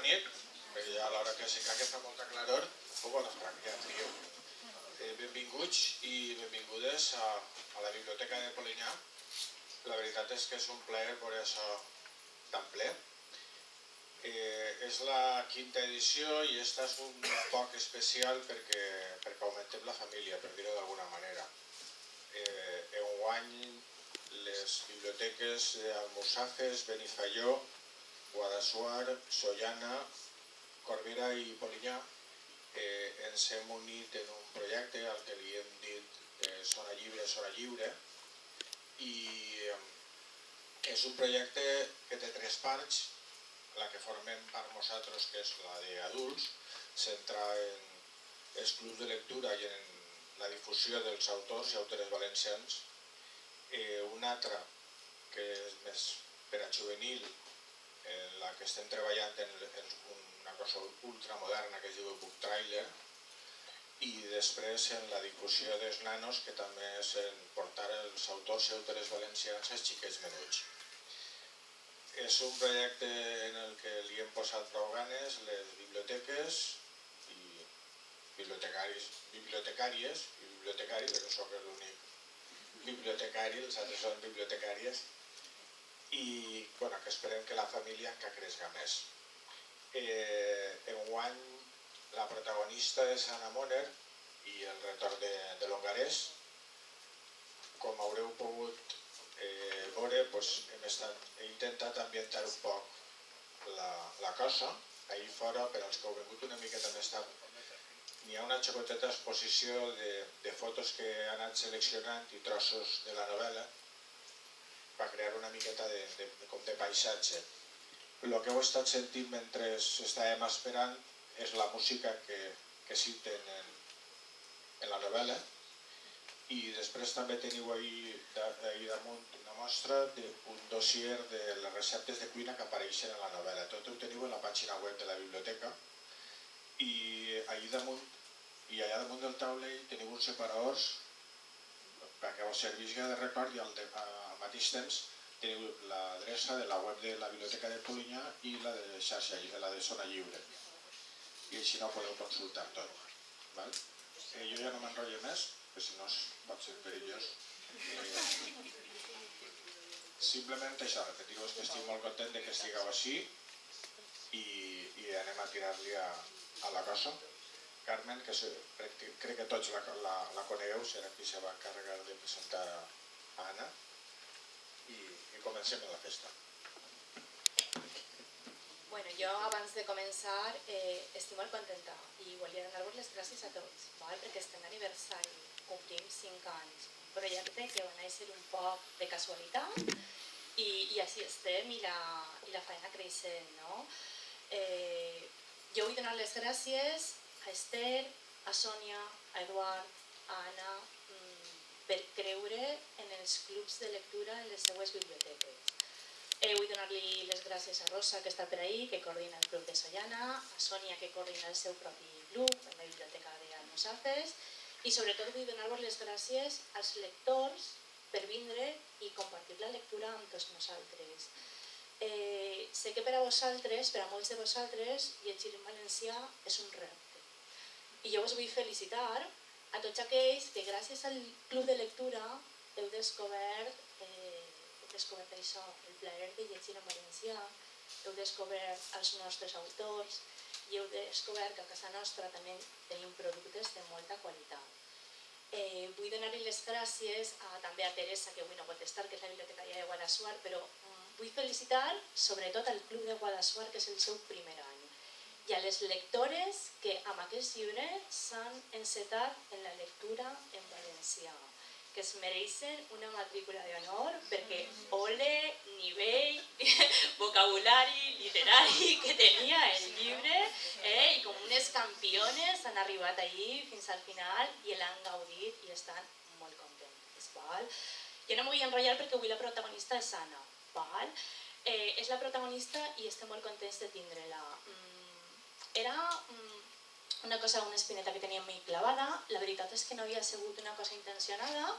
nit, perquè a l'hora que fa molta claror, bona ja trieu. Benvinguts i benvingudes a la Biblioteca de Polinyà. La veritat és que és un plaer veure això tan ple. És la 5ª edició i esta és un poc especial perquè augmentem la família, per dir-ho d'alguna manera. Enguany les biblioteques d'Almussafes, Benifaió, Guadassuar, Sollana, Corbera i Polinyà ens hem unit en un projecte al que li hem dit Zona Lliure, i és un projecte que té 3 parts. La que formem part nosaltres, que és la d'adults, centrada en els clubs de lectura i en la difusió dels autors i autores valencians. Una altra, que és més per a juvenil, en la que estem treballant en una cosa ultramoderna que es diu Book Trailer, i després en la difusió dels nanos, que també és en portar els autors i autores valencians als xiquets menuts. És un projecte en el que li hem posat prou ganes les biblioteques i bibliotecàries i bibliotecaris, perquè soc l'únic bibliotecari, els altres són bibliotecàries, i que esperem que la família encara creixi més. Enguany la protagonista és Anna Moner i el retorn de l'hongarès. Com haureu pogut veure, he intentat ambientar un poc la cosa. Ahir fora, per als que heu vingut una miqueta més tard, hi ha una xocoteta exposició de fotos que he anat seleccionant i trossos de la novel·la per crear una miqueta de paisatge. El que heu estat sentint mentre estàvem esperant és la música que citen en la novel·la, i després també teniu ahir damunt una mostra d'un dossier de les receptes de cuina que apareixen en la novel·la. Tot ho teniu en la pàgina web de la biblioteca, i allà damunt del taulell teniu uns separadors perquè us serveixi de record, i al mateix temps teniu l'adreça de la web de la Biblioteca de Polinyà i la de xarxa, la de Zona Lliure, i així no podeu consultar tot. Jo ja no m'enrotllo més, perquè si no pot ser perillós. Simplement això, repetir-vos que estic molt content que estigueu així i anem a tirar-li a la cosa. Carmen, que crec que tots la conegueu, serà qui se va encarregar de presentar a Anna, i comencem amb la festa. Bueno, jo abans de començar estic molt contenta i volia donar-vos les gràcies a tots, perquè estem d'aniversari, complim 5 anys, un projecte que va néixer un poc de casualitat i així estem i la feina creixent. Jo vull donar les gràcies a Esther, a Sònia, a Eduard, a Anna, per creure en els clubs de lectura en les seues biblioteques. Vull donar-li les gràcies a Rosa, que està per ahí, que coordina el club de Sollana, a Sònia, que coordina el seu propi club, en la biblioteca d'Almussafes, i sobretot vull donar-vos les gràcies als lectors per vindre i compartir la lectura amb tots nosaltres. Sé que per a vosaltres, per a molts de vosaltres, llegir en valencià és un repte. I jo us vull felicitar a tots aquells que gràcies al club de lectura heu descobert això, el plaer de llegir en valencià, heu descobert els nostres autors i heu descobert que a casa nostra també tenim productes de molta qualitat. Vull donar-li les gràcies també a Teresa, que avui no pot estar, que és la bibliotecària de Guadassuar, però vull felicitar sobretot al Club de Guadassuar, que és el seu primer any, i a les lectores que amb aquest llibre s'han encetat en la lectura en valencià, que es mereixen una matrícula d'honor perquè ole, nivell, vocabulari literari que tenia el llibre, i com unes campiones han arribat allí fins al final i l'han gaudit i estan molt contentes. Jo no m'ho vull enrotllar perquè avui la protagonista és Anna. És la protagonista i estem molt contents de tindre-la. Era una espineta que teníem molt clavada. La veritat és que no havia sigut una cosa intencionada,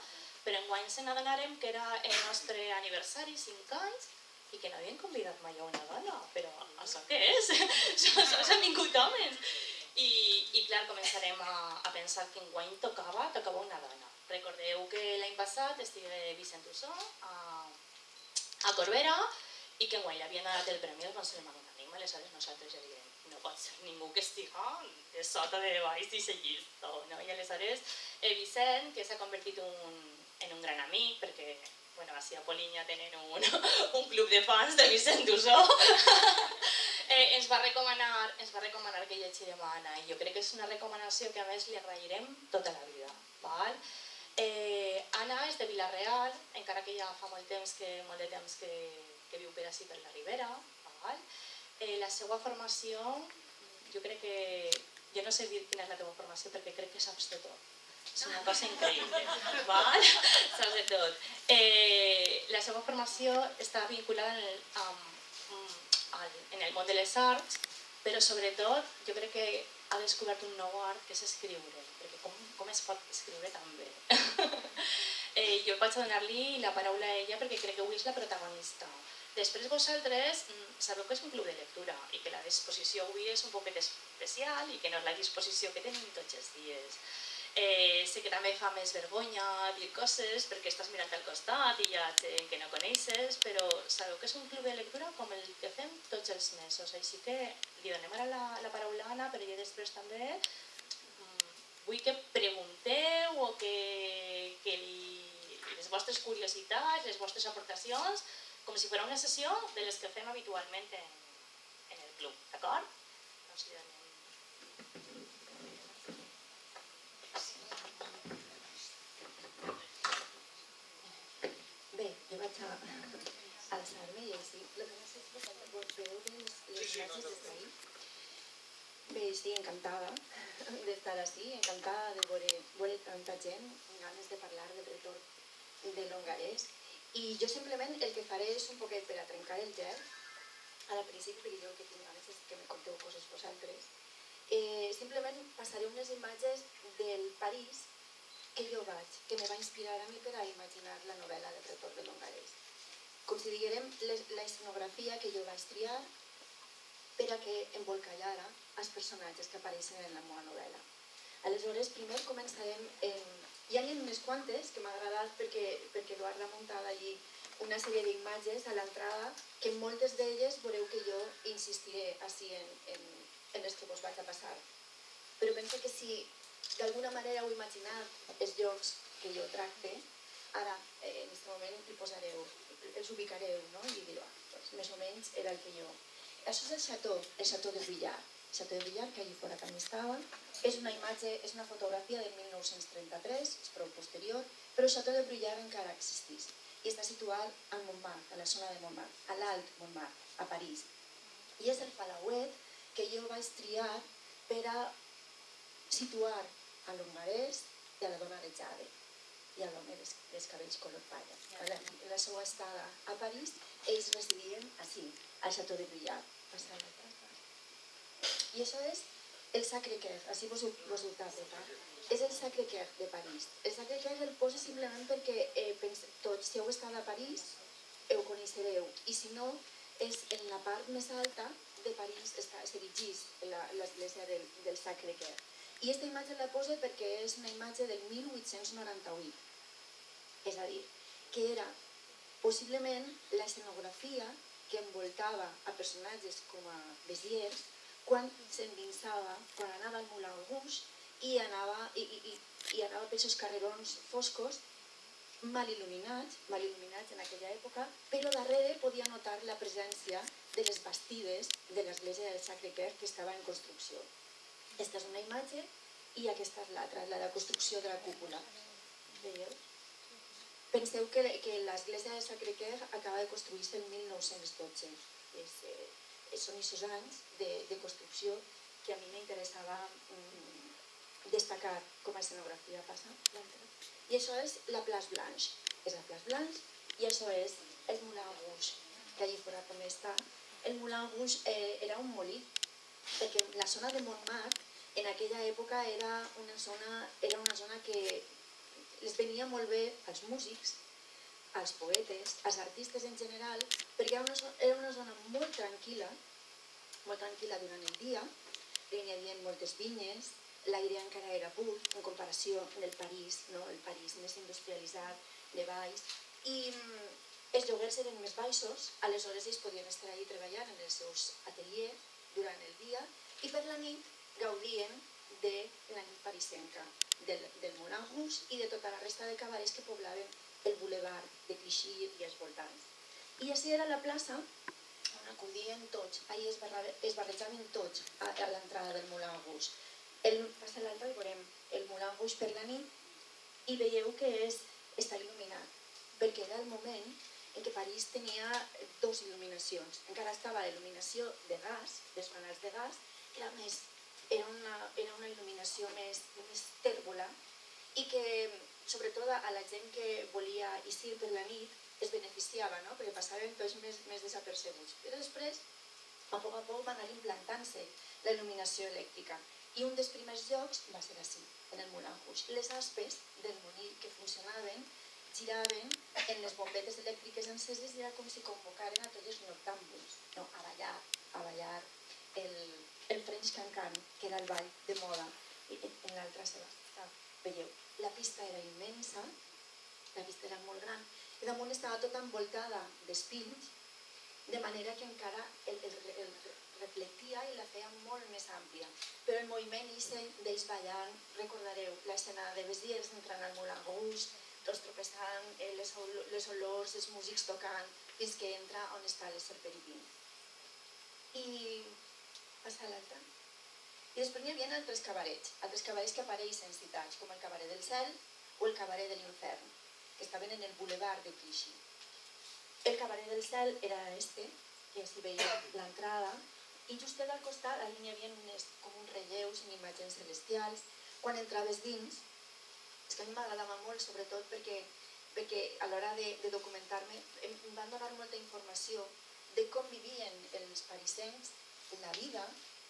però enguany se n'adonarem que era el nostre aniversari, 5 anys, i que no havien convidat mai a una gala, però això què és? Sols han vingut homes. I clar, començarem a pensar que enguany tocava una dona. Recordeu que l'any passat estigué Vicent Ussó a Corbera i que enguany li havien donat el premi al Consell Magnànim. Aleshores nosaltres ja diem, no pot ser ningú que estiga de sota de baix i seguista. I aleshores Vicent, que s'ha convertit en un gran amic, perquè així a Polinya tenen un club de fans de Vicent Ussó, ens va recomanar que llegirem a Anna, i jo crec que és una recomanació que a més li agrairem tota la vida. Anna és de Vila-real, encara que ja fa molt de temps que viu per ací per la Ribera. La seva formació, jo crec que... Jo no sé dir quina és la teva formació perquè crec que saps de tot. És una cosa increïble, saps de tot. La seva formació està vinculada en el món de les arts, però sobretot jo crec que ha descobert un nou art que és escriure, perquè com es pot escriure tan bé? Jo vaig a donar-li la paraula a ella perquè crec que avui és la protagonista. Després vosaltres sabeu que és un club de lectura i que la disposició avui és un poquet especial i que no és la disposició que tenim tots els dies. Sé que també fa més vergonya dir coses perquè estàs mirant al costat i hi ha gent que no coneixes, però sabeu que és un club de lectura com el que fem tots els mesos, així que li donem ara la paraula a Anna, però jo després també vull que pregunteu o que les vostres curiositats, les vostres aportacions, com si fos una sessió de les que fem habitualment en el club, d'acord? Doncs li donem. Bé, jo vaig a alçar-me i així. El que no sé és que vos veu les imatges des d'ahir. Bé, estic encantada d'estar així, encantada de veure tanta gent, amb ganes de parlar del retorn de l'hongarès. I jo simplement el que faré és un poquet per a trencar el gel, al principi, perquè jo el que tinc ganes és que me conteu coses vosaltres. Simplement passaré unes imatges del París que jo vaig, que me va inspirar a mi per a imaginar la novel·la del retorn de l'hongarès. Considerem la escenografia que jo vaig triar per a que embolcallara els personatges que apareixen en la meva novel·la. Aleshores, primer començarem... Hi ha unes quantes que m'ha agradat perquè ho ha remuntat allí una sèrie d'imatges a l'entrada que moltes d'elles veureu que jo insistiré així en les que vos vaig a passar. Però penso que si d'alguna manera heu imaginat els llocs que jo tracte, ara, en aquest moment, els ubicareu, no? I direu, doncs més o menys era el que jo... Això és el Chateau de Brillard. El Chateau de Brillard, que allà fora també estava. És una imatge, és una fotografia de 1933, és prou posterior, però el Chateau de Brillard encara existeix. I està situat a Montmartre, a la zona de Montmartre, a l'Alt Montmartre, a París. I és el palauet que jo vaig triar per a situar a l'hongarès i a la dona de Jade i a l'home dels cabells color palla. En la seva estada a París, ells residien així, al Chateau de Brillard. I això és el Sacré-Cœur, així vos ho tapo, és el Sacré-Cœur de París. El Sacré-Cœur el poso simplement perquè tots, si heu estat a París, ho coneixereu. I si no, és en la part més alta de París, s'erigís l'església del Sacré-Cœur. I aquesta imatge la poso perquè és una imatge del 1898. És a dir, que era possiblement l'escenografia que envoltava a personatges com a Béziers quan s'endinsava, quan anava al Moulin Rouge i anava per aquests carrerons foscos mal il·luminats en aquella època, però darrere podia notar la presència de les bastides de l'església del Sacré-Cœur que estava en construcció. Aquesta és una imatge i aquesta és l'altra, la de construcció de la cúpula. Veieu? Penseu que l'església del Sacré-Cœur acaba de construir-se el 1912. Són aquests anys de construcció que a mi m'interessava destacar com a escenografia. Passa l'altra. I això és la Place Blanche. És la Place Blanche i això és el Moulin Rouge, que allà fora també està. El Moulin Rouge era un molí, perquè la zona de Montmartre en aquella època era una zona que les venia molt bé als músics als poetes, als artistes en general, perquè era una zona molt tranquil·la durant el dia, hi havia moltes vinyes, l'aire encara era pur en comparació amb el París, el París més industrialitzat de baix, i els lloguers eren més baixos, aleshores ells podien estar allà treballant en els seus ateliers durant el dia i per la nit gaudien de la nit parisenca, del Moulin Rouge i de tota la resta de cabarets que poblaven el boulevard de Clichy i els voltants. I així era la plaça on acudien tots, allà es barrejaven tots a l'entrada del Moulin Rouge. Passa l'altre i veurem el Moulin Rouge per la nit i veieu que està il·luminat, perquè era el moment en què París tenia dues il·luminacions. Encara estava la il·luminació de gas, dels fanals de gas, era una il·luminació més tèrbola i que, sobretot, a la gent que volia eixir per la nit es beneficiava, perquè passaven tots més desapercebuts. Però després, a poc va anar implantant-se la il·luminació elèctrica i un dels primers llocs va ser així, en el Moulin Rouge. Les aspes del molí que funcionaven giraven en les bombetes elèctriques enceses i era com si convocaren a tots els noctàmbuls a ballar el French Cancan, que era el ball de moda en l'altra seva. Veieu, la pista era immensa, la pista era molt gran, i damunt estava tota envoltada d'espills, de manera que encara el reflectia i la feia molt més àmplia. Però el moviment d'ells ballant, recordareu l'escena de Béziers entrant al Moulin Rouge, tots tropeçant, les olors, els músics tocant, fins que entra on està el Serpentin. I passa l'altre. I després hi havia altres cabarets que apareixen citats, com el Cabaret del Cel o el Cabaret de l'Infern, que estaven en el boulevard de Clichy. El Cabaret del Cel era que s'hi veia l'entrada, i just al costat hi havia com uns relleus en imatges celestials. Quan entraves dins, és que a mi m'agradava molt, sobretot perquè a l'hora de documentar-me em van donar molta informació de com vivien els parisencs la vida,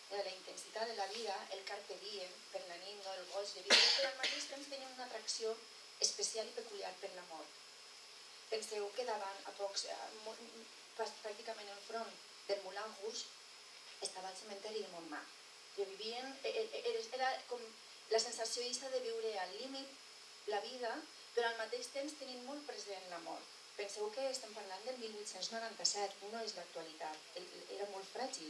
la intensitat de la vida, el carpe diem per la nit, el goig de vida, però al mateix temps tenien una atracció especial i peculiar per la mort. Penseu que davant, pràcticament enfront del Moulin Rouge, estava el cementeri de Montmartre. Era com la sensació de viure al límit la vida, però al mateix temps tenint molt present la mort. Penseu que estem parlant del 1897, no és l'actualitat. Era molt fràgil,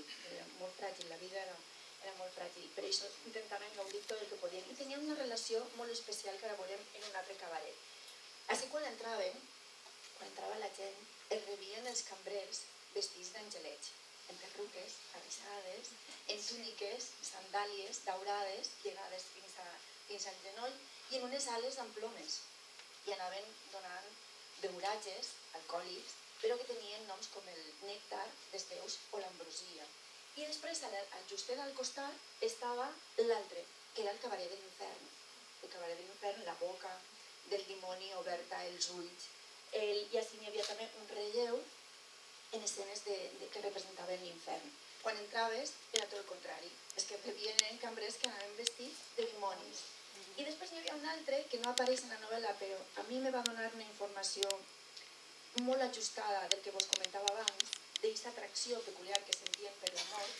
la vida era molt fràgil. Per això intentaven gaudir tot el que podien. I tenien una relació molt especial que ara veurem en un altre cabaret. Així quan entrava la gent, es rebien els cambrers vestits d'angelets, en perruques, arrissades, en túniques, sandàlies daurades, llegades fins al genoll, i en unes ales amb plomes. I anaven donant beuratges alcohòlics, però que tenien noms com el nèctar dels déus o l'ambrosia. I després, al justet al costat, estava l'altre, que era el Cabaret de l'Infern. El Cabaret de l'Infern, la boca del dimoni oberta, els ulls. I així hi havia també un relleu en escenes que representaven l'infern. Quan entraves, era tot el contrari. És que rebien cambrers que anaven vestits de dimonis. I després hi havia un altre que no apareix en la novel·la, però a mi me va donar una informació molt ajustada del que vos comentava abans, d'aquesta atracció peculiar que sentien per la mort,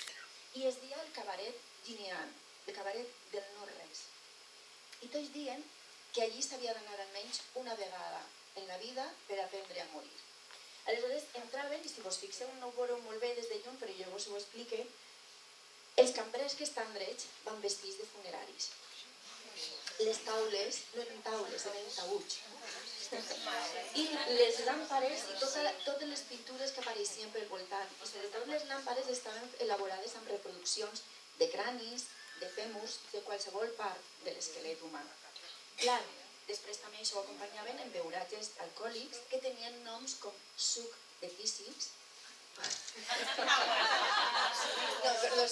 i es deia el cabaret guinean, el cabaret del no-res. I tots diuen que allí s'havia d'anar almenys una vegada en la vida per aprendre a morir. Aleshores entraven, i si vos fixeu no ho veureu molt bé des de llum, però jo vos ho explique, els cambrers que estan drets van vestits de funeraris. Les taules no eren taules, eren taüts. I les làmpades i totes les pintures que apareixien pel voltant, i sobretot les làmpades estaven elaborades amb reproduccions de cranis, de fèmurs, de qualsevol part de l'esquelet humà. Clar, després també això ho acompanyaven amb beuratges alcohòlics que tenien noms com suc de físics,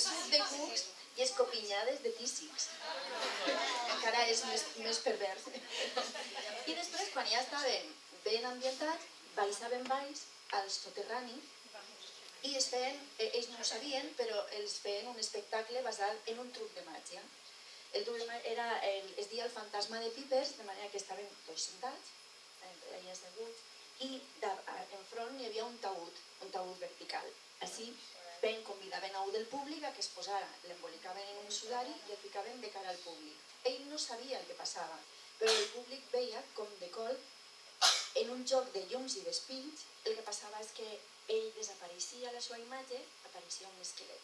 suc de cucs i escopinyades de físics. Encara és més pervers. I després, quan ja estaven ben ambientats, baixaven baix al soterrani i ells no ho sabien, però els feien un espectacle basat en un truc de màgia. El truc de màgia es deia el fantasma de Pipers, de manera que estaven tots sentats, allà asseguts, i enfront hi havia un taüt vertical. Així ben convidaven a un del públic a que es posara, l'embolicaven en un sudari i el ficaven de cara al públic. Ell no sabia el que passava, però el públic veia com de cop, en un joc de llums i d'espills, el que passava és que ell desapareixia a la seva imatge, apareixia un esquelet.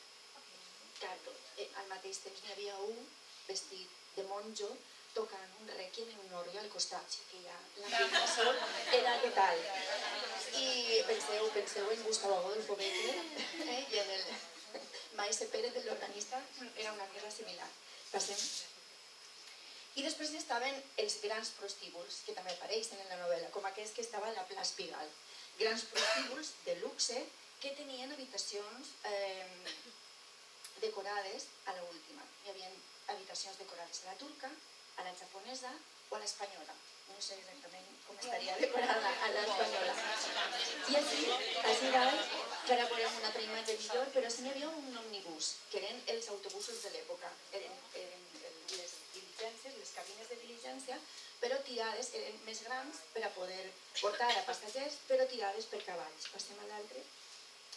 Al mateix temps n'hi havia un vestit de monjo tocant un requiem en un orgue al costat, així que ja l'ambientació era total. I penseu en Gustavo Adolfo Bécquer i en el Maese Pérez, l'organista, era una cosa similar. Passem. I després estaven els grans prostíbuls, que també apareixen en la novel·la, com aquest que estava a la Place Pigalle. Grans prostíbuls de luxe que tenien habitacions decorades a l'última. Hi havia habitacions decorades a la turca, a la japonesa o a l'espanyola. No sé exactament com estaria decorada a l'espanyola. I així dalt, que ara veurem una altra imatge millor, però sí n'hi havia un òmnibus, que eren els autobusos de l'època. Eren les diligències, les cabines de diligència, però tirades, eren més grans per a poder portar a passatgers, però tirades per cavalls. Passem a l'altre.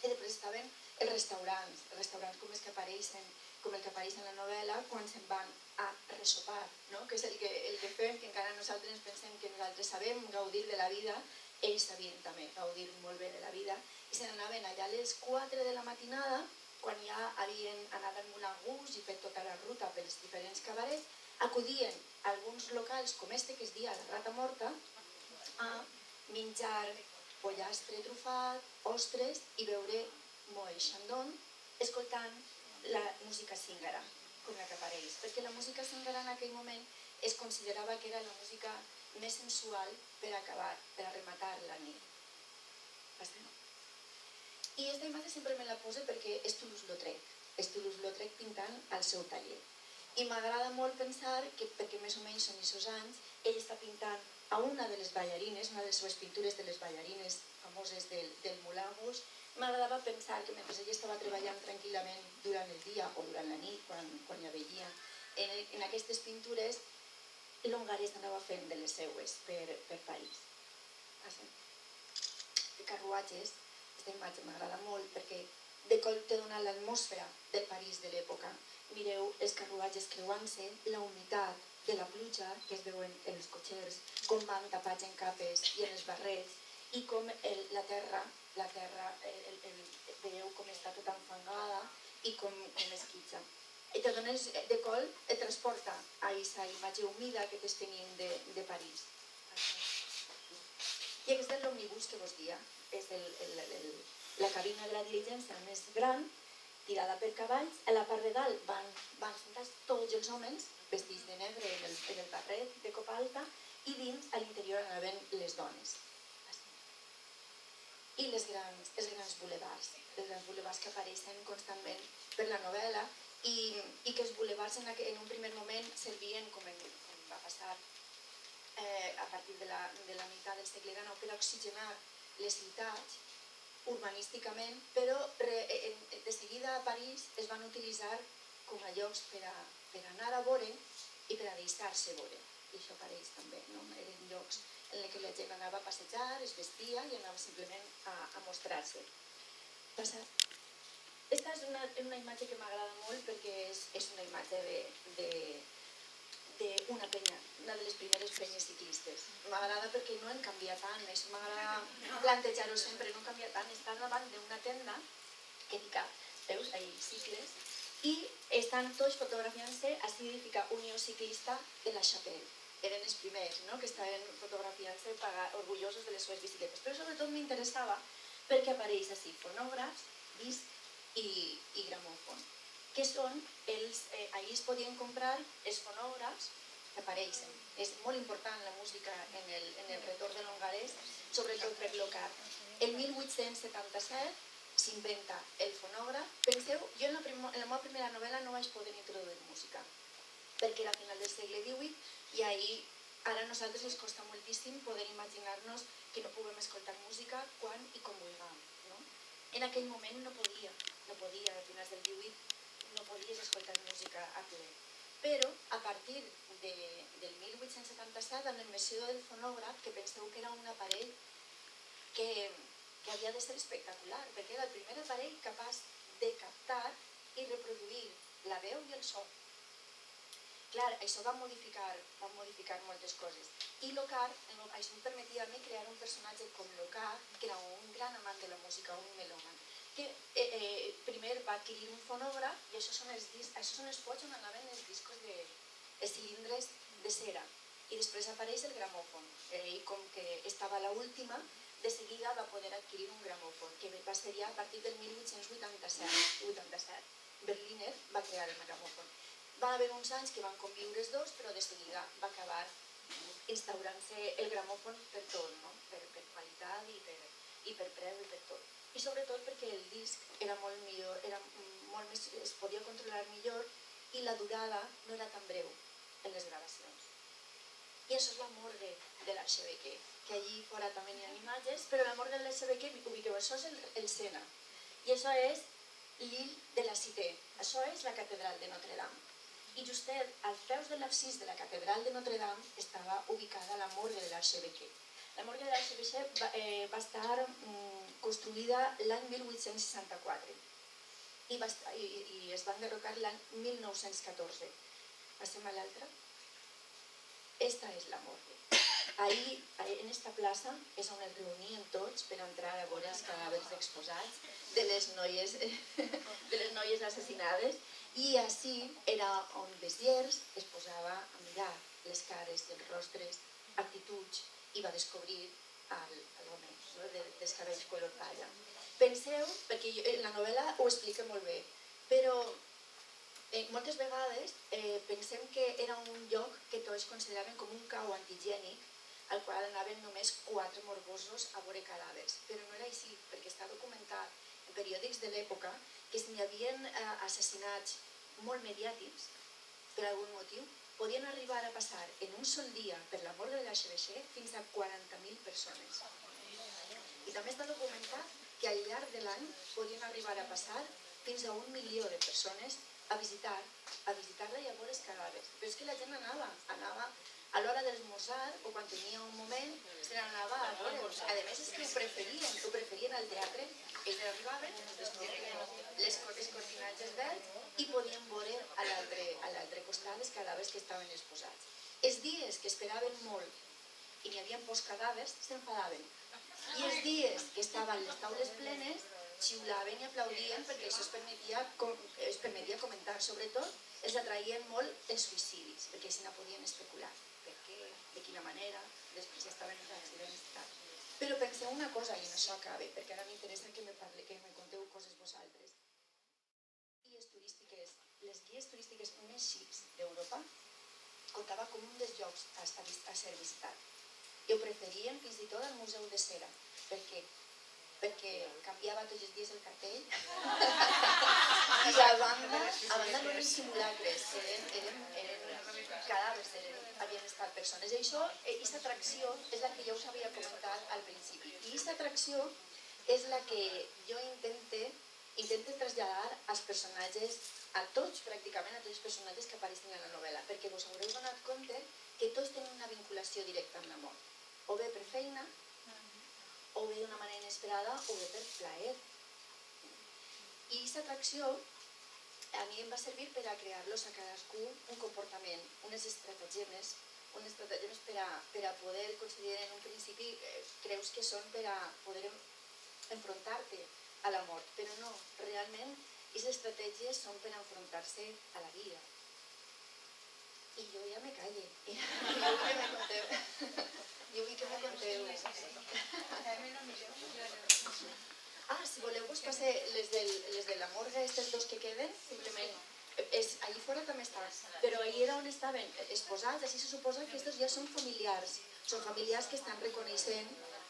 I després estaven els restaurants com els que apareixen, com el que apareix en la novel·la, quan se'n van a resopar, que és el que fem, que encara nosaltres pensem que nosaltres sabem gaudir de la vida, ells sabien també gaudir molt bé de la vida, i se n'anaven allà a les 4 de la matinada, quan ja havien anat al Moulin Rouge i fet tota la ruta pels diferents cabarets, acudien a alguns locals com este, que es dia La Rata Morta, a menjar pollastre trufat, ostres i beure Moët Chandon, escoltant la música zíngara, com la que apareix, perquè la música zíngara en aquell moment es considerava que era la música més sensual per acabar, per a rematar la nit. I aquesta imatge sempre me la pose perquè és Toulouse-Lautrec pintant al seu taller. I m'agrada molt pensar que, perquè més o menys són aquests anys, ell està pintant a una de les ballarines, una de les seves pintures de les ballarines famoses del Moulin Rouge. M'agradava pensar que mentre ell estava treballant tranquil·lament durant el dia o durant la nit, quan ja veia, en aquestes pintures, l'hongarès anava fent de les seues per París. De carruatges, aquesta imatge m'agrada molt perquè de cop te dona l'atmosfera del París de l'època. Mireu els carruatges creuant-se, la humitat de la pluja que es veuen en els cotxers, com van tapats en capes i en els barrets, i com la terra, veieu com està tota enfangada i com esquitxa. I te dones de col, et transporta a aquesta imatge humida que tenim de París. I aquest és l'òmnibus que vos dia. És la cabina de la diligència més gran, tirada per cavalls. A la part de dalt van sentats tots els homes, vestits de negre en el barret de copa alta, i dins, a l'interior, anaven les dones. I els grans bulevards que apareixen constantment per la novel·la i que els bulevards en un primer moment servien, com va passar a partir de la meitat del segle XIX, per oxigenar les ciutats urbanísticament, però de seguida a París es van utilitzar com a llocs per anar a veure i per a deixar-se veure. I això apareix també, eren llocs en què la gent anava a passejar, es vestia i anava simplement a mostrar-se. Aquesta és una imatge que m'agrada molt perquè és una imatge d'una penya, una de les primeres penyes ciclistes. M'agrada perquè no en canvia tant, això m'agrada plantejar-ho sempre, no canvia tant. Està davant d'una tenda que dic, veus, ahí cicles, i estan tots fotografiant-se, així edifica Unió Ciclista de la Chapelle. Eren els primers que estaven fotografiant-se orgullosos de les seves bicicletes. Però sobretot m'interessava perquè apareix així fonògrafs, disc i gramòfon, que són ahir es podien comprar els fonògrafs que apareixen. És molt important la música en el retorn de l'hongarès, sobretot per Lockhart. El 1877 s'inventa el fonògraf. Penseu, jo en la meva primera novel·la no vaig poder introduir música, perquè era a final del segle XVIII i ara a nosaltres ens costa moltíssim poder imaginar-nos que no puguem escoltar música quan i com vulguem. En aquell moment no podia, a finals del XVIII no podies escoltar música a ple. Però a partir del 1877, amb la invenció del fonògraf, que penseu que era un aparell que havia de ser espectacular, perquè era el primer aparell capaç de captar i reproduir la veu i el so. Clar, això va modificar moltes coses. I Lockhart, això em permetia a mi crear un personatge com Lockhart, que era un gran amant de la música, un melòman, que primer va adquirir un fonògraf i això són els pots on anaven els discos de cilindres de cera. I després apareix el gramòfon. I com que estava a l'última, de seguida va poder adquirir un gramòfon, que va ser ja a partir del 1887. Berliner va crear el gramòfon. Va haver uns anys que van conviure els dos, però de seguida va acabar instaurant-se el gramòfon per tot, no? Per qualitat i per preu i per tot. I sobretot perquè el disc era molt millor, es podia controlar millor i la durada no era tan breu en les gravacions. I això és la morgue de l'Arxevequer, que allí fora també hi ha imatges, però la morgue de l'Arxevequer, ubiqueu, això és el Sena. I això és l'Île de la Cité, això és la catedral de Notre-Dame. I justet als peus de l'absis de la catedral de Notre-Dame estava ubicada la morgue de l'Arxevequer. La morgue de l'Arxevequer va estar construïda l'any 1864 i es va enderrocar l'any 1914. Passem a l'altra. Esta és la morgue. Ahí, en esta plaça, és on es reunien tots per entrar a veure els cadàvers exposats de les noies assassinades, i així era on Bessiers es posava a mirar les cares, els rostres, actituds, i va descobrir l'home dels cabells color palla. Penseu, perquè la novel·la ho explica molt bé, però moltes vegades pensem que era un lloc que tots consideraven com un cau antihigiènic al qual anaven només 4 morbosos a veure cadàvers, però no era així, perquè està documentat en periòdics de l'època que si n'hi havia assassinats molt mediàtics, per algun motiu, podien arribar a passar en un sol dia per la morgue de l'Arxevequer fins a 40.000 persones. I també està documentat que al llarg de l'any podien arribar a passar fins a 1 milió de persones a visitar-la i a veure els cadàvers. Però és que la gent anava a l'hora d'esmorzar o quan tenia un moment, se n'anava a veure. A més, és que ho preferien al teatre. Ells arribaven, les cortinatges verds i podien veure a l'altre costat els cadàvers que estaven exposats. Els dies que esperaven molt i n'hi havia pocs cadàvers, s'enfadaven. I els dies que estaven les taules plenes, xiulaven i aplaudien perquè això es permetia comentar. Sobretot els atraïen molt els suïcidis, perquè així no podien especular. Per què, de quina manera, després ja estaven els accidents i tal. Però penseu una cosa, i en això acabe, perquè ara m'interessa que me conteu coses vosaltres. Les guies turístiques més xics d'Europa comptava com un dels llocs a ser visitat. I ho preferien fins i tot al Museu de Cera. Per què? Perquè canviava tots els dies el cartell i a banda no eren simulacres, eren cadàvers, havien estat persones. I això, aquesta atracció és la que ja us havia comentat al principi. I aquesta atracció és la que jo intento traslladar als personatges, a tots pràcticament, a tots els personatges que apareixen en la novel·la, perquè vos haureu donat compte que tots tenen una vinculació directa amb la mort, o bé per feina, o bé d'una manera inesperada, o bé per plaer. I aquesta atracció a mi em va servir per a crear-los a cadascú un comportament, unes estratagemes per a poder considerar en un principi, creus que són per a poder enfrontar-te a la mort, però no, realment aquestes estratègies són per a enfrontar-se a la vida. I jo ja me calle, jo vull que me conteu. Si voleu vos passe les de la morgue, aquestes dos que queden, simplement, allí fora també estan, però allí era on estaven exposats, així se suposa que aquests ja són familiars que estan reconeixent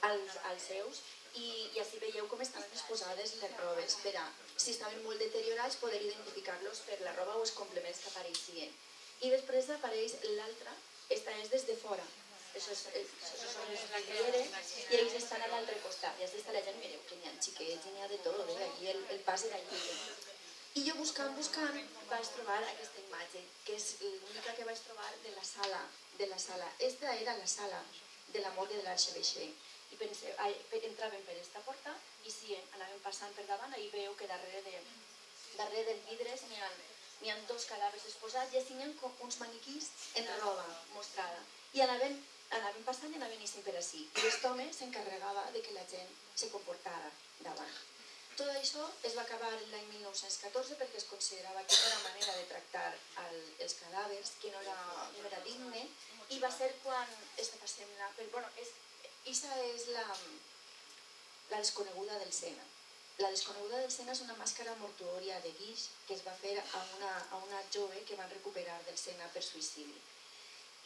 als seus, i així veieu com estaven exposades les robes, per a, si estaven molt deteriorats, poder identificar-los per la roba o els complements que apareixien. I després apareix l'altra, esta és des de fora, això són les vidrieres, i ells estan a l'altre costat, i així està la gent, mireu que n'hi ha xiquets i n'hi ha de tot, aquí el pas era lliure. I jo buscant, vaig trobar aquesta imatge, que és l'única que vaig trobar de la sala. Esta era la sala de la morgue de l'Arxevequer. i entraven per aquesta porta i si anaven passant per davant, ahir veieu que darrere dels vidres n'hi ha 2 cadàvers exposats i així n'hi ha uns maniquís en roba mostrada. I anaven passant i anaven eixint per ací. I aquest home s'encarregava que la gent se comportara davant. Tot això es va acabar l'any 1914 perquè es considerava que no era manera de tractar els cadàvers, que no era digne, i va ser quan estava semblant... Aquesta és la desconeguda del Sena. La desconeguda del Sena és una màscara mortuòria de guix que es va fer a una jove que van recuperar del Sena per suïcidi.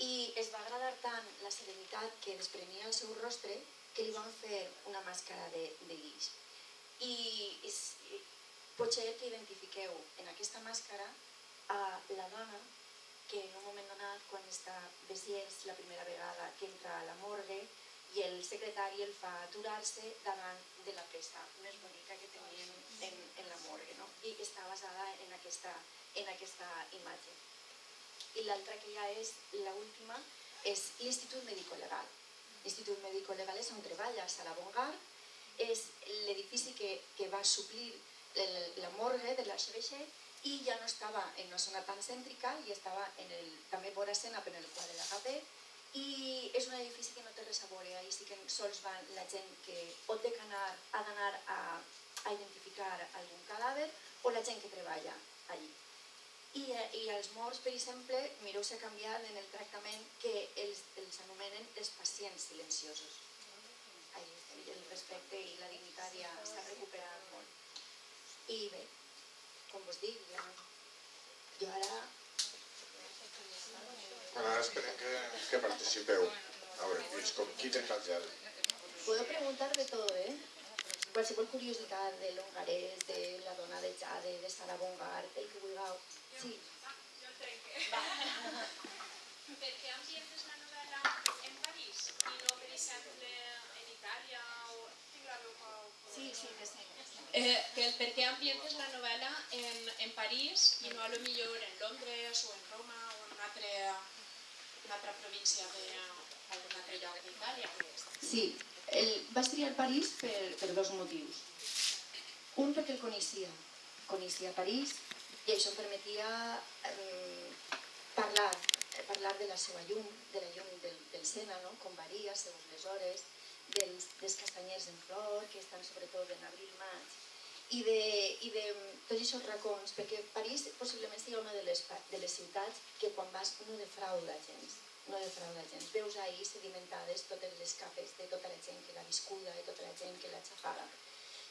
I es va agradar tant la serenitat que desprenia el seu rostre que li van fer una màscara de guix. I potser que identifiqueu en aquesta màscara a la dona que en un moment donat, quan està Besiers la primera vegada que entra a la morgue i el secretari el fa aturar-se davant de la peça més bonica que teníem en la morgue, no? I està basada en aquesta imatge. I l'altra que ja és l'última és l'Institut Médico-Legal. L'Institut Médico-Legal és on treballa Sara Bongard, és l'edifici que va suplir la morgue de l'Arxeveixet i ja no estava en una zona tan cèntrica i estava també vora Sena per el quadre d'Agapé i és un edifici que no té res a veure, ahir sí que sols van la gent que o té que ha d'anar a identificar algun cadàver o la gent que treballa allí. I els morts, per exemple, mireu s'ha canviat en el tractament que els anomenen els pacients silenciosos. El respecte i la dignitat ja s'ha recuperat molt. I bé, com vos dic, jo ara... Ara esperem que participeu. A veure, qui té el gel? Puedo preguntar de todo, Qualsevol curiositat de l'hongarès, de la dona de Jade, de Sara Bongard, el que vulgueu. Sí. Jo el trenque. Per què ambientes la novel·la en París i no, per exemple, en Itàlia o... Sí, sí. Per què ambientes la novel·la en París i no a lo millor en Londres o en Roma o en una altra província d'algun altre lloc d'Itàlia? Sí, vaig triar París per 2 motius. Un, perquè el coneixia París i això em permetia parlar de la seva llum, de la llum del Sena, com varia segons les hores, dels castanyers en flor, que estan sobretot en abril-maig, i de tots aquests racons, perquè París possiblement sigui una de les ciutats que quan vas no defrauda gens. Veus ahir sedimentades totes les capes de tota la gent que l'ha viscuda i tota la gent que l'ha xafada.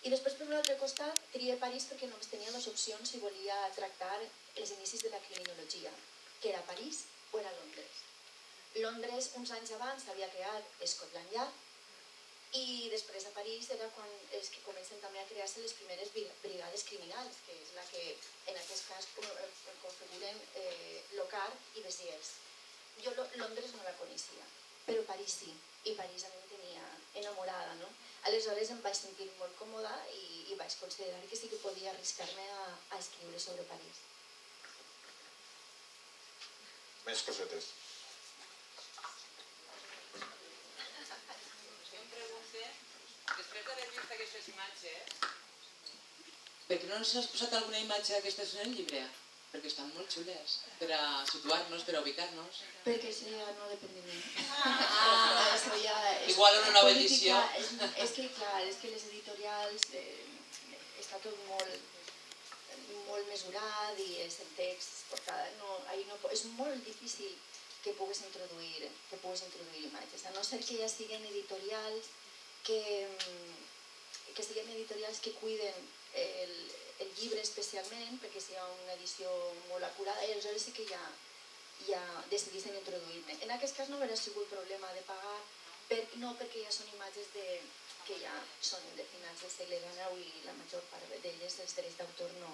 I després, per un altre costat, trié París perquè només tenia 2 opcions si volia tractar els inicis de la criminologia, que era París o era Londres. Londres, uns anys abans, havia creat Scotland Yard, i després a París era quan és que comencen també a crear-se les primeres brigades criminals, que és la que en aquest cas configuren Lockhart i Besiers. Jo Londres no la coneixia, però París sí, i París a mi em tenia enamorada, no? Aleshores em vaig sentir molt còmoda i vaig considerar que sí que podia arriscar-me a escriure sobre París. Més cosetes. Després d'haver vist aquestes imatges... Per què no ens has posat alguna imatge d'aquestes en el llibre? Perquè estan molt xules, per a situar-nos, per a ubicar-nos. Perquè això ja no depèn de mi. Això ja és igual una nova edició. És que, clar, és que les editorials està tot molt mesurat i és el text portada. És molt difícil que pugues introduir imatges, a no ser que ja siguin editorials que cuiden el llibre especialment, perquè sigui una edició molt acurada i aleshores sí que ja decidissin introduir-me. En aquest cas no haurà sigut problema de pagar, no perquè ja són imatges que ja són de finals del segle XIX i la major part d'elles els drets d'autor no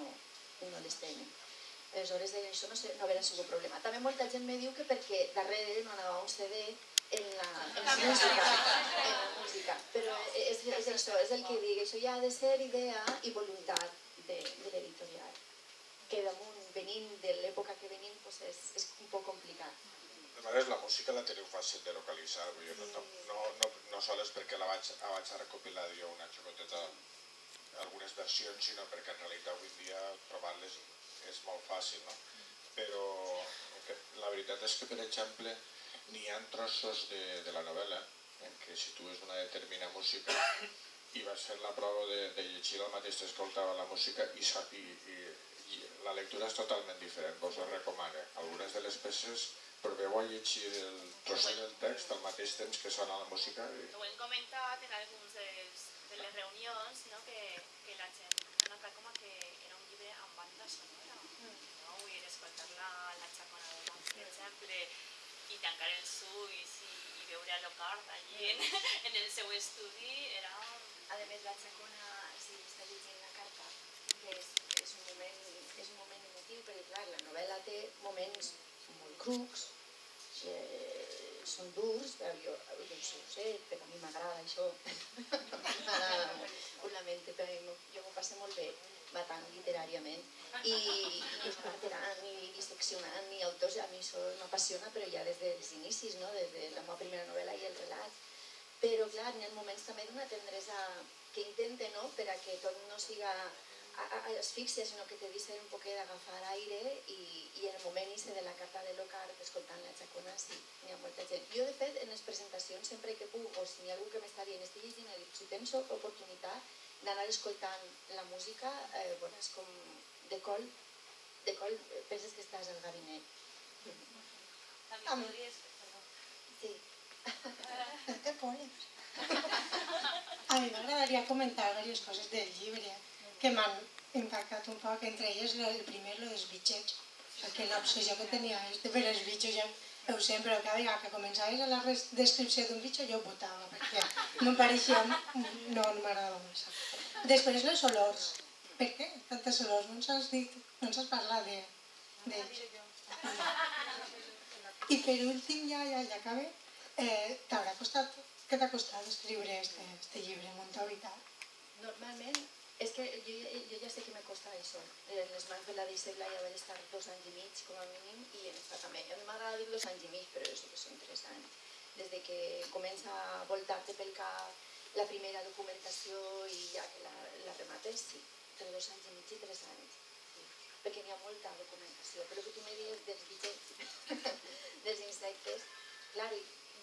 les tenen. Aleshores això no haurà sigut problema. També molta gent me diu que perquè darrere no anava un CD en la música, però és això, és el que dic, això ja ha de ser idea i voluntat de l'editorial, que damunt, venint de l'època que venim, és un poc complicat. De vegades la música la teniu fàcil de localitzar, vull dir, no sols perquè la vaig a recopilar jo una xocoteta, algunes versions, sinó perquè en realitat avui en dia trobar-les és molt fàcil, no? Però la veritat és que, per exemple, n'hi ha trossos de la novel·la en què situes una determinada música i vas fer la prova de llegir el mateix que escoltava la música i la lectura és totalment diferent, vos ho recomano. Algunes de les peces proveu a llegir el trosset del text al mateix temps que sona la música. Ho hem comentat en algunes de les reunions, que la gent ha notat com que era un llibre amb banda sonora. Vull dir, escoltar la xaconadora, per exemple, i tancar els ulls i veure a Lockhart allí en el seu estudi era... A més, la xacona, si està llegint la carta, és un moment emotiu, perquè clar, la novel·la té moments molt crucs, són durs, jo no sé, però a mi m'agrada això, ho lamento, però jo m'ho passo molt bé matant literàriament i esparterant i disseccionant i autors, a mi això m'apassiona, però ja des dels inicis, des de la meva primera novel·la i el relat. Però clar, hi ha moments també d'una tendresa que intente, per a que tot no siga asfíxia, sinó que te deixa un poquet d'agafar aire i en el moment de la carta de Lockhart, escoltant la xacona, sí, hi ha molta gent. Jo, de fet, en les presentacions, sempre que puc, o si hi ha algú que m'està dient, estic llegint, si tens oportunitat d'anar escoltant la música, és com de col, penses que estàs al gabinet. També podries... Sí. ¿Qué pones? A mi m'agradaria comentar diverses coses del llibre que m'han impactat un poc, entre elles el primer, lo dels bitxets, perquè l'obsessió que tenia per els bitxos ja ho sé, però cada vegada que començaves a la descripció d'un bitxo jo ho botava, perquè me'n pareixia... no m'agradava massa. Després les olors. Per què tantes olors? No ens has dit, no ens has parlat d'ells. I per últim, ja acabé, t'haurà costat, què t'ha costat escriure este llibre, Montau i tal? Normalment, és que jo ja sé que me costa això. En les mans de la deixebla ja vaig estar 2 anys i mig, com a mínim, i en esta també. A mi m'agrada dir 2 anys i mig, però jo sé que són 3 anys. Des que comença a voltar-te pel cap la primera documentació i ja que la remates, sí, entre 2 anys i mig i 3 anys. Perquè n'hi ha molta documentació. Però que tu me dius dels bitxets, dels insectes, clar,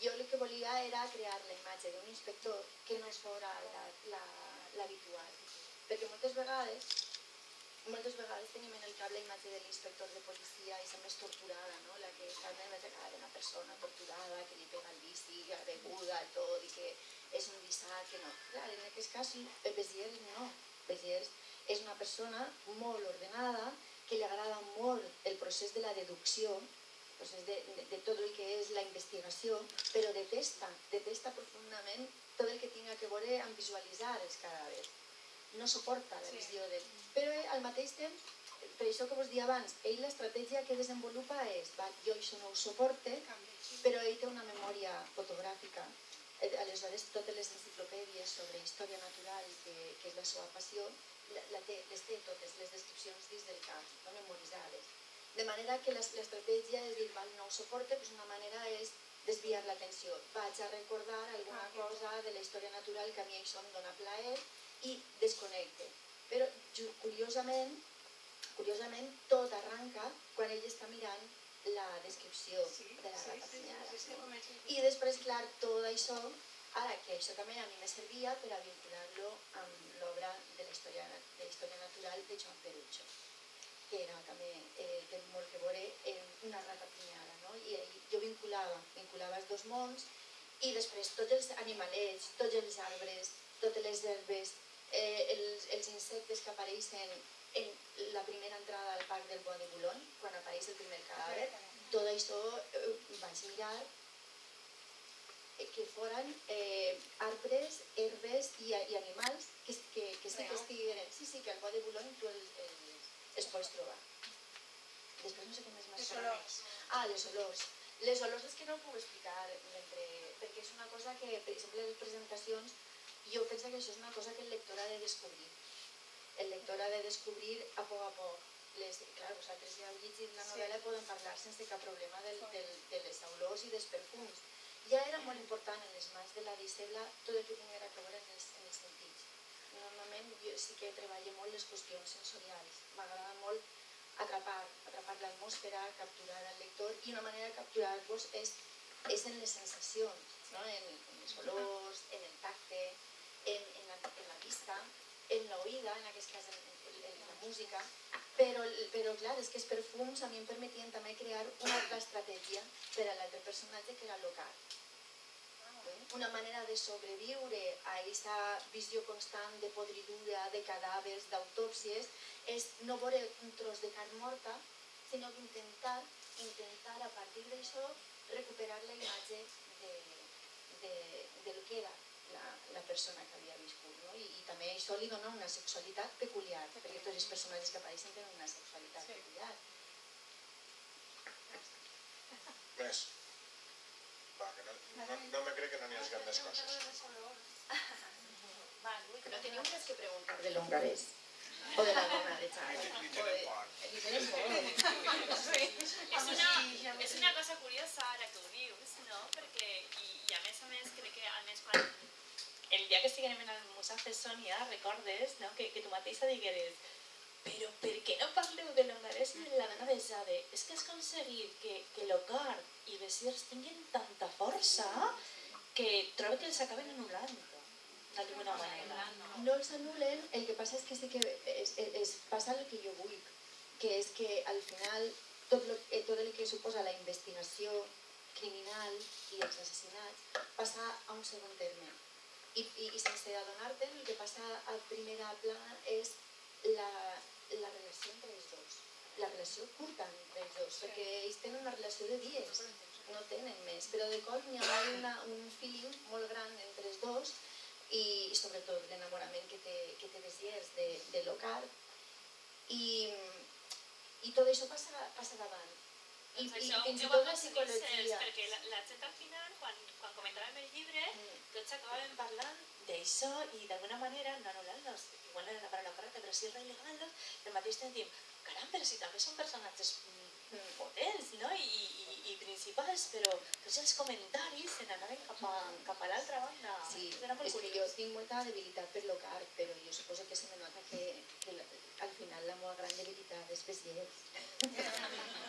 jo el que volia era crear la imatge d'un inspector que no fos l'habitual. Perquè moltes vegades tenim en el cap la imatge de l'inspector de policia i la més torturada, la que està en la cara d'una persona torturada, que li pega el bici, beguda, tot, i que és un dissat, que no. Clar, en aquest cas, Béziers no. Béziers és una persona molt ordenada, que li agrada molt el procés de la deducció, de tot el que és la investigació, però detesta profundament tot el que tinga que veure amb visualitzar els cadàvers. No suporta la visió d'ell. Però al mateix temps, per això que vos dia abans, ell l'estratègia que desenvolupa és jo això no ho suporte, però ell té una memòria fotogràfica. Aleshores, totes les enciclopèdies sobre història natural, que és la seva passió, les té totes les descripcions dins del cap, no memoritzades. De manera que l'estratègia és dir, no ho suporte, però una manera és desviar l'atenció. Vaig a recordar alguna cosa de la història natural que a mi això em dóna plaer i desconnecte. Però curiosament, tot arranca quan ell està mirant la descripció de la ratapinyada. I després, clar, tot això, ara que això també a mi me servia per a vincular-lo amb l'obra de la història natural de Joan Perucho, que era també, té molt que veure en una ratapinyada, i jo vinculava els dos mons i després tots els animalets, tots els arbres, totes les herbes, els insectes que apareixen en la primera entrada al parc del Bois de Boulogne, quan apareix el primer cadàver, tot això vaig mirar que foren arbres, herbes i animals que sí que estigueren... Sí, que al Bois de Boulogne tu es pots trobar. Després no sé què més m'ha Les olors. Les olors. Les olors és que no ho puc explicar, perquè és una cosa que, per exemple, les presentacions, jo penso que això és una cosa que el lector ha de descobrir. El lector ha de descobrir a poc, clar, vosaltres ja heu llegit la novel·la i podem parlar sense cap problema de les olors i dels perfums. Ja era molt important en les mans de la Deixebla tot el que tenia a veure en els sentits. Normalment jo sí que treballo molt les qüestions sensorials. M'agrada molt atrapar l'atmosfera, capturar el lector, i una manera de capturar-vos és en les sensacions, no? En els olors, en el tacte, en la vista, en l'oïda, en aquest cas en la música, però clar, és que els perfums a mi em permetien també crear una altra estratègia per a l'altre personatge, que era l'Ocar. Una manera de sobreviure a aquesta visió constant de podridura, de cadàvers, d'autòpsies, és no veure un tros de carn morta, sinó que intentar a partir d'això recuperar la imatge del que era la persona que havia viscut. I també això li dona una sexualitat peculiar, perquè tots els personatges que apareixen tenen una sexualitat peculiar. Més? Va, que no me crec que no n'hi hagi cap més coses. No teníeu res que preguntar de l'hongarès o de la dona de Xavi. Li tenen por. És una cosa curiosa ara que ho dius, no? Perquè, i a més crec que almenys quan el dia que estiguem en el Museu de Sònia recordes que tu mateixa digueres però per què no parleu de l'hongarès i de la dona de Jade? És que has aconseguit que l'Ocar i Besiers tinguin tanta força que trobo que els acaben anul·lant d'alguna manera. No els anul·len, el que passa és que sí que es passa el que jo vull, que és que al final tot el que suposa la investigació criminal i els assassinats passa a un segon terme. I sense adonar-te'n, el que passa a primera plana és la relació entre els dos, la relació curta entre els dos, perquè ells tenen una relació de dies, no tenen més, però de cop n'hi ha un feeling molt gran entre els dos, i sobretot l'enamorament que té Besiers de l'Ocar, i tot això passa davant. I fins i tot la psicologia. Perquè la gent al final, quan comentàvem el llibre, tots acabàvem parlant d'això i d'alguna manera no anul·lant-los, igual no era la paraula correcta, però sí relegant-los, al mateix temps diem, caram, però si també són personatges potents, no? I principals, però tots els comentaris se n'anaven cap a l'altra banda. Sí, és que jo tinc molta debilitat per l'Ocar, però jo suposo que se me nota que al final la meva gran debilitat és Besiers.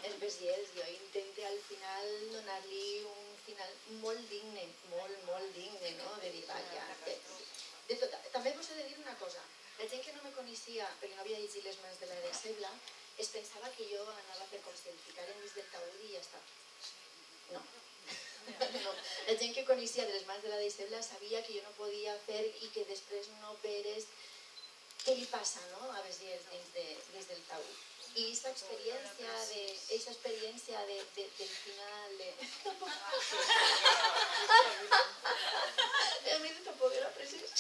És Besiers, jo intento al final donar-li un final molt digne, molt digne, no? De dir, vaja... També vos he de dir una cosa, la gent que no me coneixia, perquè no havia llegit les mans de la Deixebla, es pensava que jo anava a fer com si el ficaren dins del taüt i ja està. No. La gent que coneixia de les mans de la Deixebla sabia que jo no podia fer i que després no veres què li passa a Besiers dins del taüt. I aquesta experiència del final... A mi tampoc era precís.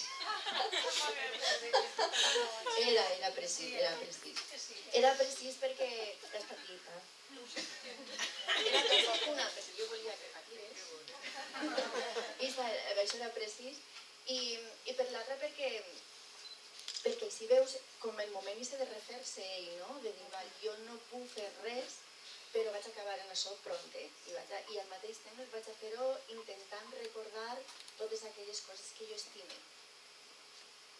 Era precís. Era precís perquè és petita. Era tampoc una, perquè jo volia que patires. Això era precís. I per l'altra perquè si veus com el moment de refer-se ell, de dir, jo no puc fer res, però vaig acabar en això pronte. I al mateix temps vaig a fer-ho intentant recordar totes aquelles coses que jo estime.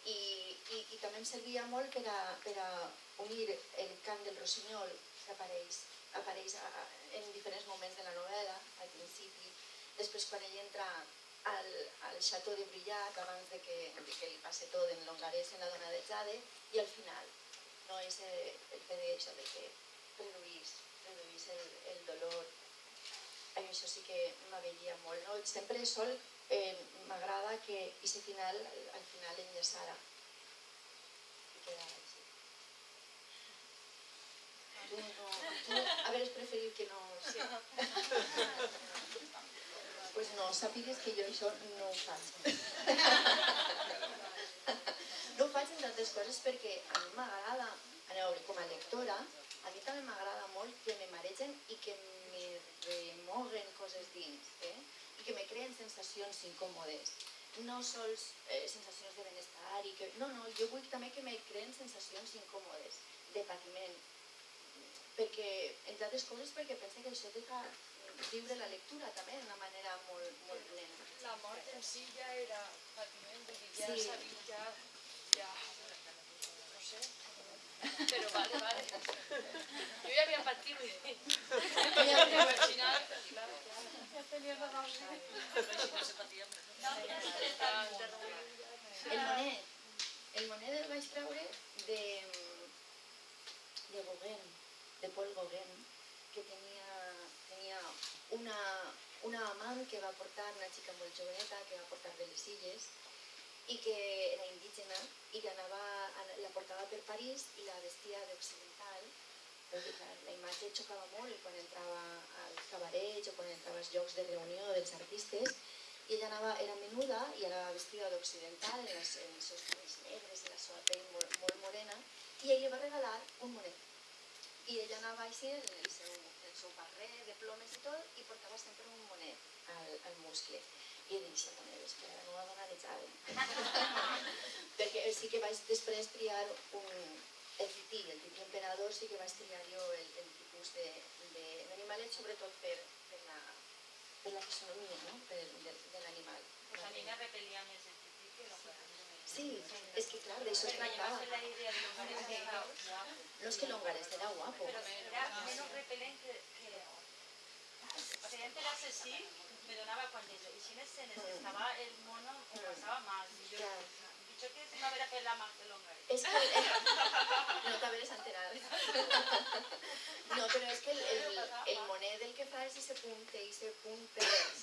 I també em servia molt per a unir el cant del rossinyol, que apareix en diferents moments de la novel·la, al principi, després quan ell entra al Chateau de Brillat, abans de que li passi tot en l'hongarès en la dona de Jade, i al final. No és el fet d'això de que reduís el dolor. Això sí que m'avelia molt. Sempre sol m'agrada que aquest final, al final, enllaçara. I quedava així. Tu hauries preferit que no... Pues no, sàpigues que jo això no ho faig. No ho faig entre altres coses perquè a mi m'agrada, com a lectora, a mi també m'agrada molt que me maregen i que me remoguen coses dins, i que me creen sensacions incòmodes. No sols sensacions de benestar, no, jo vull també que me creen sensacions incòmodes, de patiment, perquè, entre altres coses, perquè pensa que això te fa viure la lectura també d'una manera molt plena. La mort en si ja era patiment, vull dir, ja Sí. sabia, ja, no sé, però vale. Jo ja havia patit, vull dir. Però al final, clar. Ja tenia la nostra. El Monet el vaig treure de Gauguin, de Paul Gauguin, que tenia una amant que va portar, una xica molt joveneta, que va portar de les illes, i que era indígena, i que la portava per París i la vestia d'occidental, perquè clar, la imatge xocava molt quan entrava als cabarets o quan entrava als llocs de reunió dels artistes, i ella era menuda i anava vestida d'occidental, en els seus cabells negres i la seva pell molt morena, i ell li va regalar un Monet. I ella anava així, en el seu barret de plomes i tot, i portava sempre un Monet al muscle. I he dit, és que no va donar l'examen. Perquè sí que vaig després triar el tití emperador, sí que vaig triar jo el tipus d'animalet, sobretot per la fisonomia, no? De l'animal. La niña repelía més el tití que lo que Sí, és que clar, d'això es tractava. la idea de Longares era guapo. No és que Longares era guapo. Pero era menos repelente que... Se enterase sí, me donaba cuando y sin escenas estaba el mono, me pasaba mal. Y yo, Clar. dicho que se me verá que la más de Longares. És que no t'haveres enterat. No, però és que el Monet el que fa és ese punt pervers,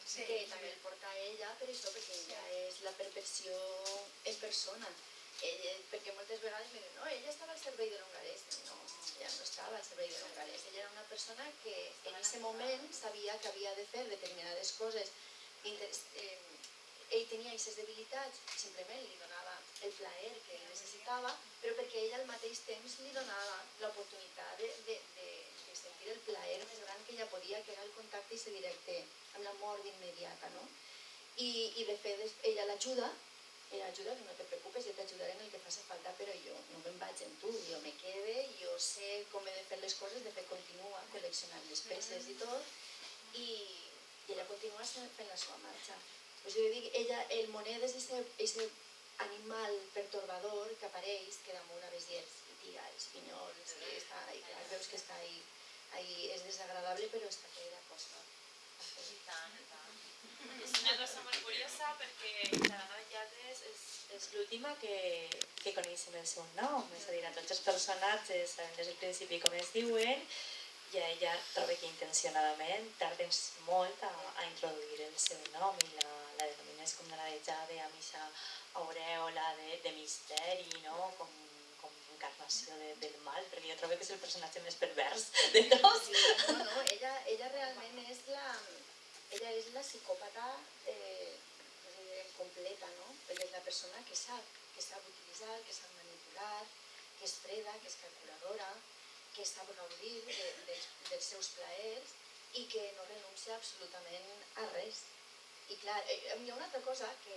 que també el porta ella per això, perquè ella és la perversió en persona. Perquè moltes vegades me diuen, no, ella estava al servei de Longares. No, ella no estava al servei de Longares. Ella era una persona que en aquest moment sabia que havia de fer determinades coses. Ell tenia aquestes debilitats, simplement li donava el plaer que ell necessitava, però perquè ell al mateix temps li donava l'oportunitat de sentir el plaer més gran que ella podia, que era el contacte directe amb la mort immediata, no? I de fet ella l'ajuda, no te preocupes, jo t'ajudaré en el que faci falta, però jo no me'n vaig amb tu, jo me quede, jo sé com he de fer les coses, de fet continua col·leccionant les peces i tot, i ella continua fent la seva marxa. Pues jo dic, el Monet és aquest animal pertorbador que apareix, que damunt a vegades tira els pinyols, i clar, veus que està ahí, és desagradable, però està ple de costa. I tant. És una cosa molt curiosa perquè Tarana Llates És l'última que coneixem el seu nom, és a dir, a tots els personatges sabem des del principi com es diuen, i ella troba que intencionadament tarden molt a introduir el seu nom i la denomines com la de Jade amb aquesta aurèola de misteri, no? Com encarnació del mal, perquè jo trobo que és el personatge més pervers de tots. No, ella realment és la psicòpata completa, no? Perquè és la persona que sap utilitzar, que sap manipular, que és freda, que és calculadora, que sap gaudir dels seus plaers i que no renuncia absolutament a res. I clar, hi ha una altra cosa que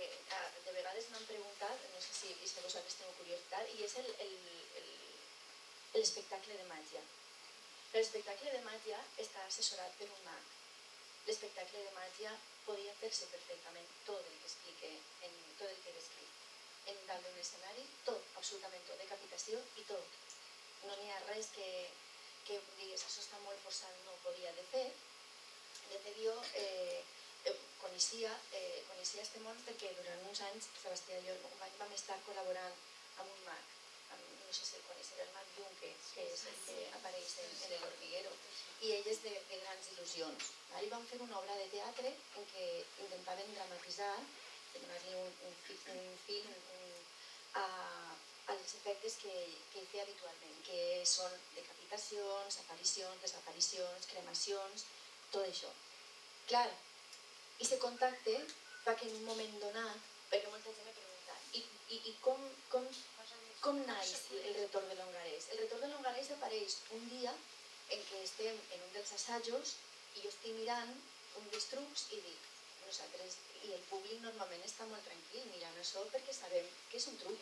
de vegades m'han preguntat, no sé si vosaltres teniu curiositat, i és l'espectacle de màgia. L'espectacle de màgia està assessorat per un mag. L'espectacle de màgia podia fer-se perfectament tot el que explica, tot el que he descrit. En dalt d'un escenari, tot, absolutament tot, decapitació i tot. No n'hi ha res que digues, això està molt forçat, no ho podia de fer. De fet, jo coneixia este món perquè durant uns anys Sebastià i jo vam estar col·laborant amb un mag, no sé si el coneixeré, el mag Junque, que és el que apareix en El Hormiguero, i ell és de grans il·lusions. I vam fer una obra de teatre en què intentaven dramatitzar, donar-li un film als efectes que ell feia habitualment, que són decapitacions, aparicions, desaparicions, cremacions, tot això. Clar, i aquest contacte fa que en un moment donat, perquè molta gent me pregunta, i com naix el retorn de Longares? El retorn de Longares apareix un dia en què estem en un dels assajos i jo estic mirant un dels trucs i dic, nosaltres, i el públic normalment està molt tranquil mirant això perquè sabem que és un truc.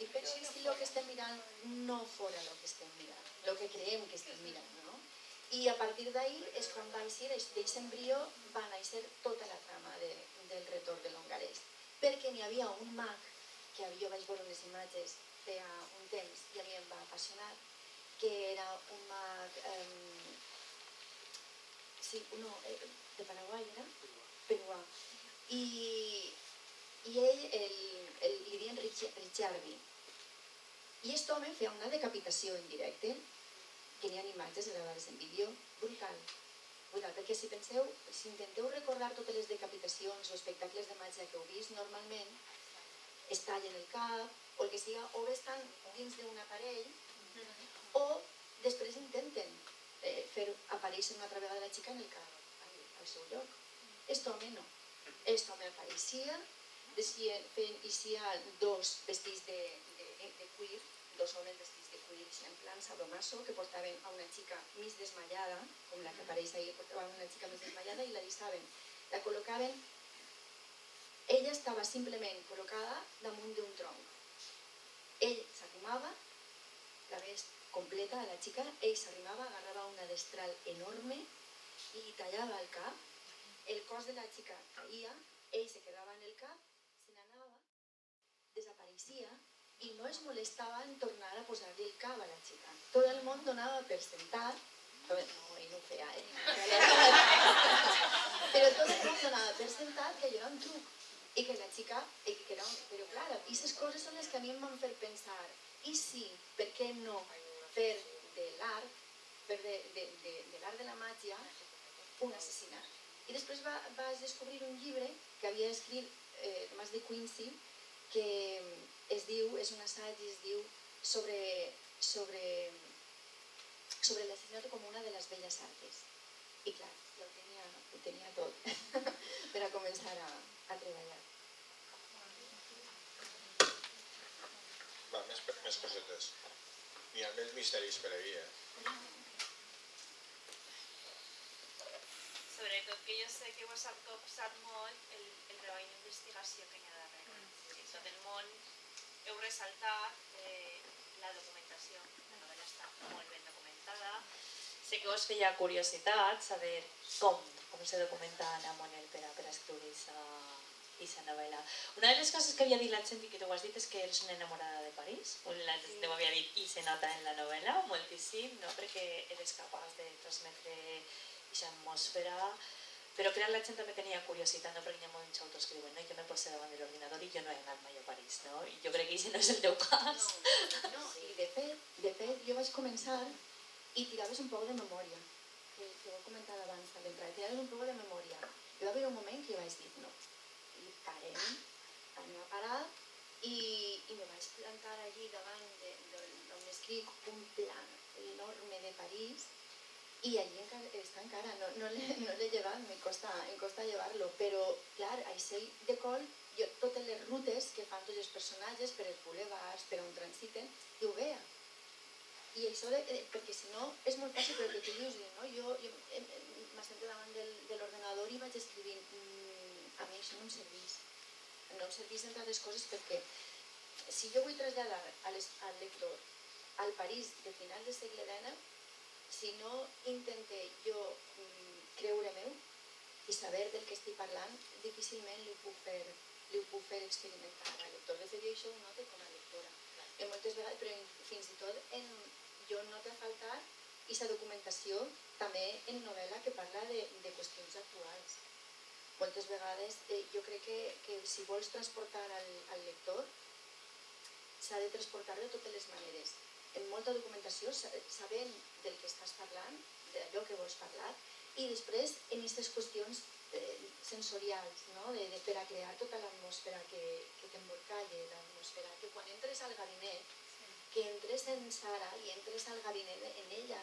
I penso que si el que estem mirant no fora el que estem mirant, el que creiem que estem mirant, no? I a partir d'ahir és quan va néixer, d'aquest embrió va néixer tota la trama del retorn de l'hongarès. Perquè n'hi havia un mag, que jo vaig veure unes imatges feia un temps i a mi em va apassionar, que era un mag de Paraguai, era? Peruà. I ell li diuen Ricciardi. I aquest home feia una decapitació en directe, que n'hi ha imatges gravades en vídeo, brutal. Perquè si penseu, si intenteu recordar totes les decapitacions o espectacles de màgia que heu vist, normalment es tallen el cap, o el que siga, o bé estan dins d'un aparell, o després intenten fer aparèixer una altra vegada la xica en el cap, al seu lloc. Aquest home no. Aquest home apareixia, fent dos vestits de cuir, dos homes vestits de cuir, en plan sabromaso, que portaven a una xica mig desmaiada, com la que apareix ahí, portaven una xica mig desmaiada i la deixaven. La col·locaven, ella estava simplement col·locada damunt d'un tronc. Ell s'arrimava, la vest completa de la xica, ell s'arrimava, agarrava una destral enorme i li tallava el cap, el cos de la xica caïa, ell se quedava en el cap, se n'anava, desapareixia i no es molestava en tornar a posar-li el cap a la xica. Tot el món donava per sentat, no, ell no ho feia, però tot el món donava per sentat que allò era un truc i que la xica, però clar, aquestes coses són les que a mi em van fer pensar, i sí, per què no fer de l'art, de l'art de la màgia, un assassinat. I després vaig descobrir un llibre que havia escrit Tomàs de Quincy, que es diu, és un assaig i es diu sobre l'assassinat com una de les belles artes. I clar, jo ho tenia tot per a començar a treballar. Va, més cosetes. N'hi ha més misteris per ahir, Sobretot que jo sé que vos ha copsat molt el treball d'investigació que hi ha darrere. Tot el món heu ressaltat la documentació. La novel·la està molt ben documentada. Sé que us feia curiositat saber com se documenta Anna Monell per a escriure aquesta novel·la. Una de les coses que havia dit la gent i que tu ho has dit és que eres una enamorada de París. La gent ho havia dit i se nota en la novel·la moltíssim, perquè eres capaç de transmetre aquesta atmosfera, però clar, la gent també tenia curiositat, perquè hi ha molts autors que diuen jo me poso davant de l'ordinador i jo no he anat mai a París, i jo crec que aquest no és el teu cas. No, i de fet jo vaig començar i tiraves un poc de memòria, que ho he comentat abans a l'entrada, tiraves un poc de memòria. Hi va haver un moment que vaig dir no, i parem, anem a parar, i me vaig plantar allí davant d'on escric un plan enorme de París, i allí està encara, no l'he llevat, em costa llevar-lo, però clar, això de col, totes les rutes que fan tots els personatges per els boulevards, per on transiten, i ho veia. I això, perquè si no, és molt fàcil, però que tu dius, jo m'assento davant de l'ordenador i vaig escrivint, a mi això no em serveix. No em serveix entre altres coses perquè si jo vull traslladar al lector al París de final del segle XIX, si no intente jo creure meu i saber del que estic parlant, difícilment li ho puc fer experimentar al lector. De fet, jo això ho noto com a lectora. Moltes vegades, però fins i tot jo noto a faltar aquesta documentació també en novel·la que parla de qüestions actuals. Moltes vegades jo crec que si vols transportar al lector s'ha de transportar de totes les maneres. En molta documentació, sabent del que estàs parlant, d'allò que vols parlar, i després en aquestes qüestions sensorials, per a crear tota l'atmosfera que t'embolcalla, l'atmosfera que quan entres al gabinet, que entres en Sara i entres al gabinet en ella,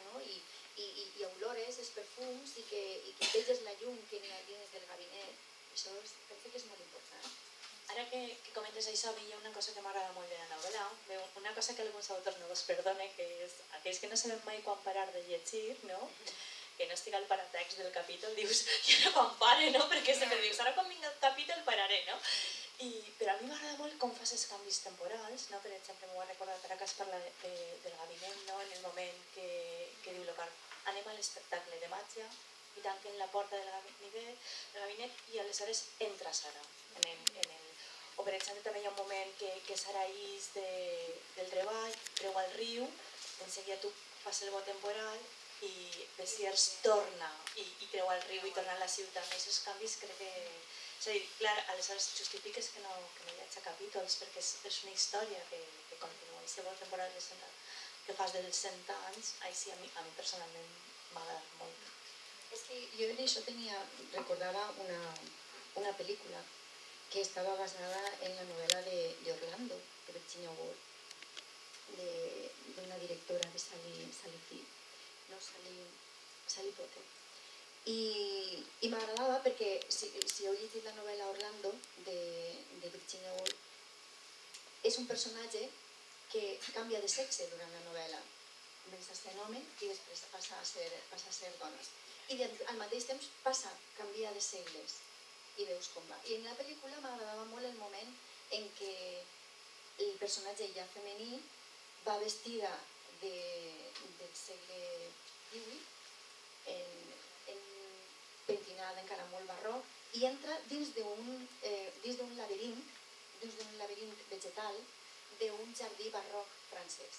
i olores els perfums i que veges la llum que n'hi ha dins del gabinet, això penso que és molt important. Ara que comentes això, a mi hi ha una cosa que m'agrada molt de la novel·la, una cosa que alguns autors no vos perdone, que és aquells que no sabem mai quan parar de llegir, que no estic al paratext del capítol, dius, i ara quan pare, perquè sempre dius, ara quan vingui el capítol pararé, Però a mi m'agrada molt com fas els canvis temporals, no? Per exemple, m'ho ha recordat ara que es parla del gabinet, no? En el moment que diu Lockhart, anem a l'espectacle de màgia i tanquen la porta del gabinet i aleshores entra Sara. O per exemple també hi ha un moment que Sara ix del treball, creua el riu, en seguida tu fas el bo temporal i Bessiers torna i creua el riu i torna a la ciutat. Aquests canvis crec que... És a dir, clar, aleshores justifiques que no hi hagi capítols perquè és una història que continua. I si vols temporada que fas dels 100 anys, així a mi personalment m'ha agradat molt. És que jo en això recordava una pel·lícula que estava basada en la novel·la de Orlando, de Virginia Woolf, d'una directora de Sally Potter. I m'agradava perquè si heu llegit la novel·la Orlando de Virginia Woolf, és un personatge que canvia de sexe durant la novel·la. Comença sent home i després passa a ser dona. I al mateix temps canvia de segles i veus com va. I en la pel·lícula m'agradava molt el moment en què el personatge ja femení va vestida del segle XVIII, pentinada encara molt barroc, i entra dins d'un laberint vegetal d'un jardí barroc francès.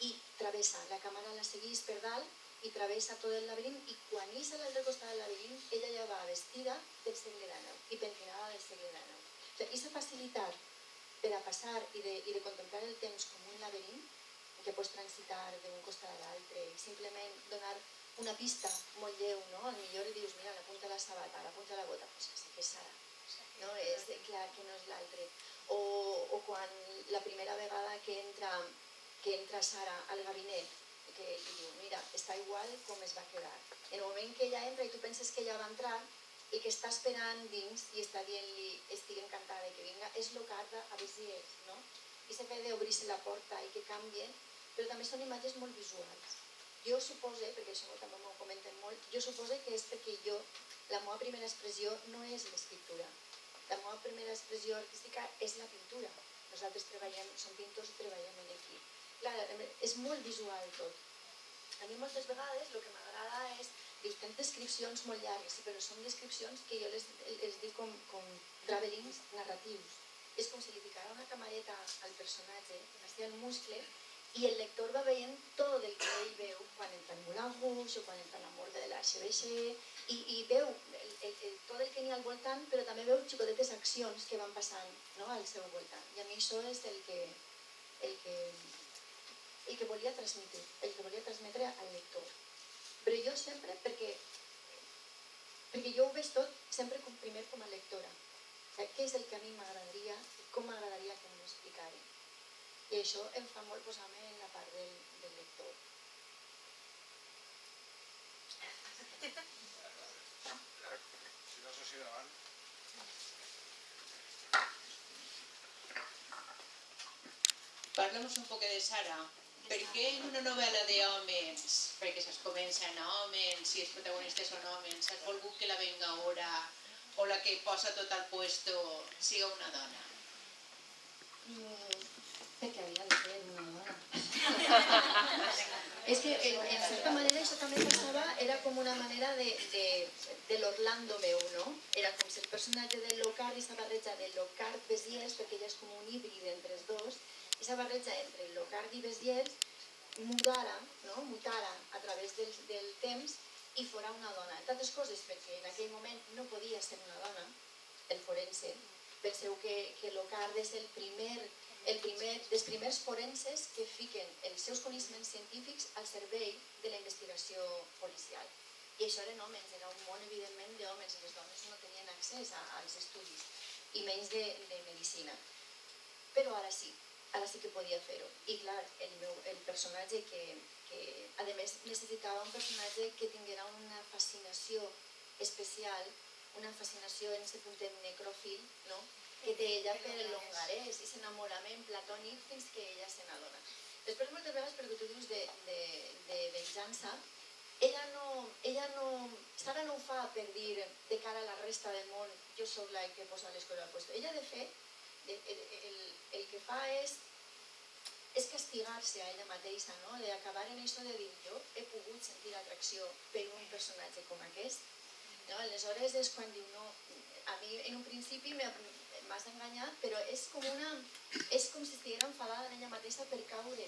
I travessa, la càmera la segueix per dalt i travessa tot el laberint i quan ix a l'altre costat del laberint ella ja va vestida del segle XIX i pentinada del segle XIX. Aquesta facilitat per a passar i de contemplar el temps com un laberint que pots transitar d'un costat a l'altre i simplement donar una pista molt lleu, no? Al millor dius, mira, la punta de la sabata, la punta de la bota, doncs sí que és Sara, no? És clar que no és l'altre. O quan la primera vegada que entra Sara al gabinet, que li diu, mira, està igual com es va quedar. En el moment que ella entra i tu penses que ella va entrar i que està esperant dins i està dient-li, estic encantada que vinga, és Lockhart a Bessiers, no? I se fet d'obrir-se la porta i que canvien, però també són imatges molt visuals. Jo supose, perquè això també m'ho comenten molt, jo supose que és perquè la meva primera expressió no és l'escriptura. La meva primera expressió artística és la pintura. Nosaltres som pintors i treballem en equip. Clar, és molt visual tot. A mi moltes vegades el que m'agrada és, dius, tens descripcions molt llargues, però són descripcions que jo les dic com travelings narratius. És com si li ficara una camareta al personatge, hacía el muscle, i el lector va veient tot el que ell veu quan entra en Moulin Rouge o quan entra en la mort de l'Archevêché i veu tot el que n'hi ha al voltant, però també veu xicotetes accions que van passant al seu voltant. I a mi això és el que volia transmetre al lector. Però jo sempre, perquè jo ho veig tot sempre primer com a lectora. Què és el que a mi m'agradaria i com m'agradaria que m'ho explicara. I això em fa molt posar-me en la part del lector. Si no sé si davant. Parla'ns un poc de Sara. Per què en una novel·la d'homes, perquè es comença en homes i els protagonistes són homes, has volgut que la vengadora o la que posa tot al puesto siga una dona? Perquè havia de ser una dona. És que en certa manera això també passava, era com una manera de l'Orlando meu, no? Era com si el personatge de Lockhart i la barreja de Lockhart Bessiers, perquè ella és com un híbrid entre els dos, i la barreja entre Lockhart i Bessiers mutara a través del temps i fora una dona. Entre altres coses perquè en aquell moment no podia ser una dona, el forense. Penseu que Lockhart és dels primers forenses que fiquen els seus coneixements científics al servei de la investigació policial. I això eren homes, era un món evidentment d'homes, i les dones no tenien accés als estudis, i menys de medicina. Però ara sí que podia fer-ho. I clar, el personatge que a més necessitava un personatge que tinguera una fascinació especial, una fascinació en aquest punt necròfil, que té ella per el hongarès i s'enamorament platònic fins que ella se n'adona. Després, moltes vegades, perquè tu dius de venjança, Sara no ho fa per dir de cara a la resta del món jo sóc la que posa les coses al puesto. Ella, de fet, el que fa és castigar-se a ella mateixa, no? D'acabar en això de dir jo he pogut sentir atracció per un personatge com aquest. No? Aleshores és quan diu no, a mi en un principi m'has enganyat, però és com si estiguera enfadada en ella mateixa per caure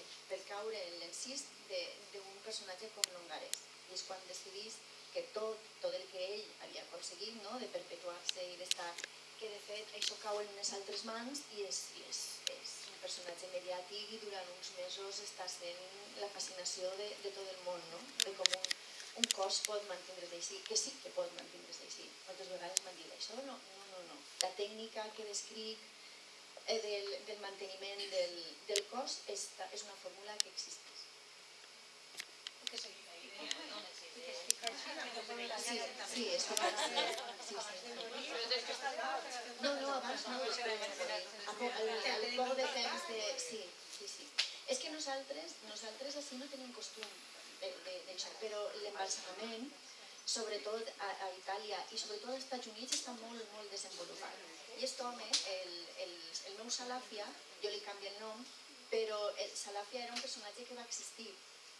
en l'encís d'un personatge com l'hongarès. I és quan decidís que tot el que ell havia aconseguit, no? De perpetuar-se i d'estar, que de fet això cau en unes altres mans i és un personatge mediàtic i durant uns mesos està sent la fascinació de tot el món, no? De com un cos pot mantindre's així, que sí que pot mantindre's així. Moltes vegades m'han dit això, no. La tècnica que descric del manteniment del cos és una fórmula que existeix. Que seguim ahí. Sí, és no, abans no, al poc de temps de... Sí. És que nosaltres així no tenim costum d'això, però l'embalsamament, sobretot a Itàlia i sobretot als Estats Units, està molt, molt desenvolupat. I aquest home, el meu Salafia, jo li canvio el nom, però Salafia era un personatge que va existir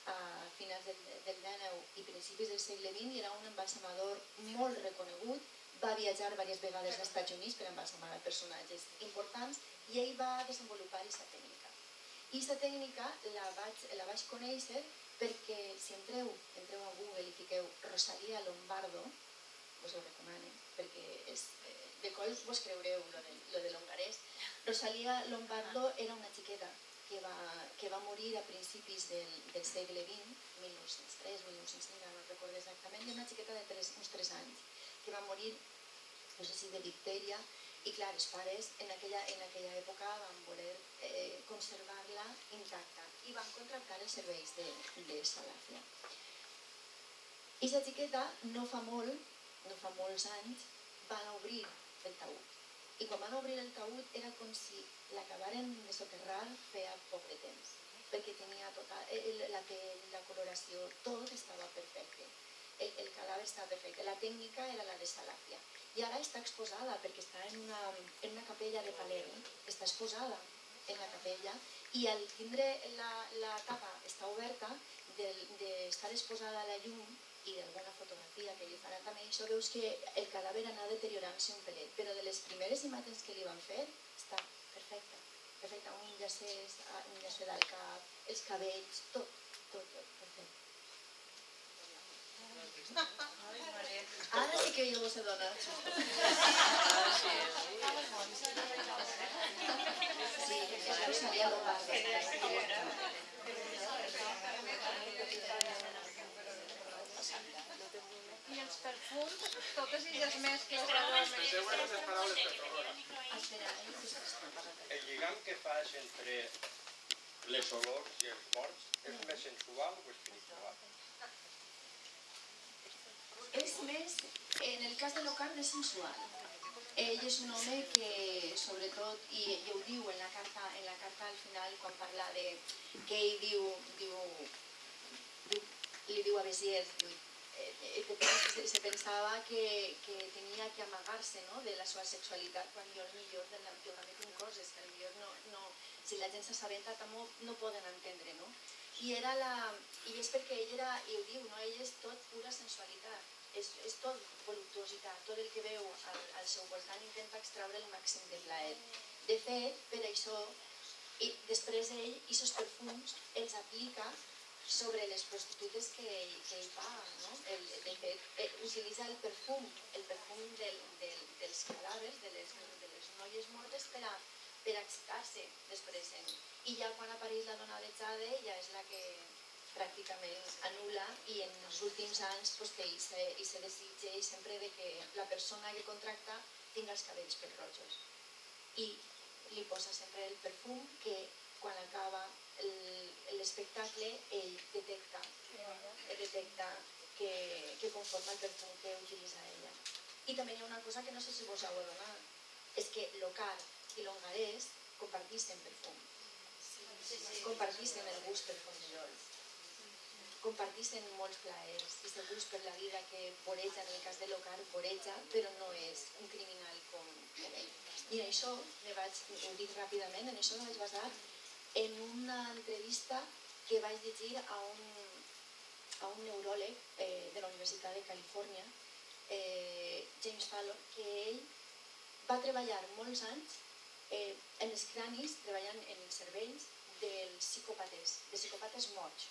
a finals del XIX i principis del segle XX i era un embalsamador molt reconegut, va viatjar diverses vegades als Estats Units per embalsamar a personatges importants i ell va desenvolupar aquesta tècnica. I aquesta tècnica la vaig conèixer perquè si entreu a Google i fiqueu Rosalía Lombardo, us ho recomano, perquè de coll vos creureu lo de l'hongarès. Rosalía Lombardo era una xiqueta que va morir a principis del segle XX, 1903, 1905, no recordo exactament, i una xiqueta d'uns 3 anys, que va morir, no sé si de difteria, i clar, els pares en aquella època van voler conservar-la intacta i van contractar els serveis de Salafia. I aquesta xiqueta no fa molts anys, van obrir el taüt. I quan van obrir el taüt era com si l'acabaren de soterrar feia poc de temps, perquè tenia tota la pell, la coloració, tot estava perfecte. El cadàver estava perfecte. La tècnica era la de Salafia. I ara està exposada perquè està en una capella de Palerm, està exposada en la capella i al tindre la tapa està oberta, d'estar exposada a la llum i d'alguna fotografia que li faran també, això veus que el cadàver anà deteriorant-se un pelet, però de les primeres imatges que li van fer està perfecta, un llacet al cap, els cabells, tot perfecte. Ara sí que jo vos he donat. Sí, ja ho sabia Lombardo. I els perfums, totes aquestes mescles... El lligam que fas entre les olors i els morts és més sensual o espiritual? És més, en el cas de l'Ocar, més sensual. Ell és un home que, sobretot, i ho diu en la carta al final, quan parla de que ell li diu a Béziers, se pensava que tenia que amagar-se de la seva sexualitat quan jo també tinc coses que potser si la gent s'assabenta no poden entendre. I és perquè ell era, i ho diu, ell és tot pura sensualitat, és tot voluptuositat, tot el que veu al seu voltant intenta extraure el màxim de plaer. De fet, per això, després ell, aquests perfums, els aplica sobre les prostitutes que ell paga. De fet, utilitza el perfum dels cadàvers, de les noies mortes, per excitar-se després. I ja quan apareix la dona de Jade, ja és la que pràcticament anul·la i en els últims anys que ell se desitja sempre que la persona que contracta tingui els cabells pèl-rojos. I li posa sempre el perfum que quan acaba l'espectacle ell detecta que conforma el perfum que utilitza ella. I també hi ha una cosa que no sé si vos heu adonat, és que l'Ocar i l'hongarès comparteixen perfum, comparteixen el gust per Fonderols, comparteixen molts plaers i segurs per la vida que voreja, en el cas de Lockhart, voreja, però no és un criminal com ell. I en això, ho dic ràpidament, en això me vaig basar en una entrevista que vaig llegir a un neuròleg de la Universitat de Califòrnia, James Fallon, que ell va treballar molts anys en els cranis, treballant en els cervells dels psicòpates morts,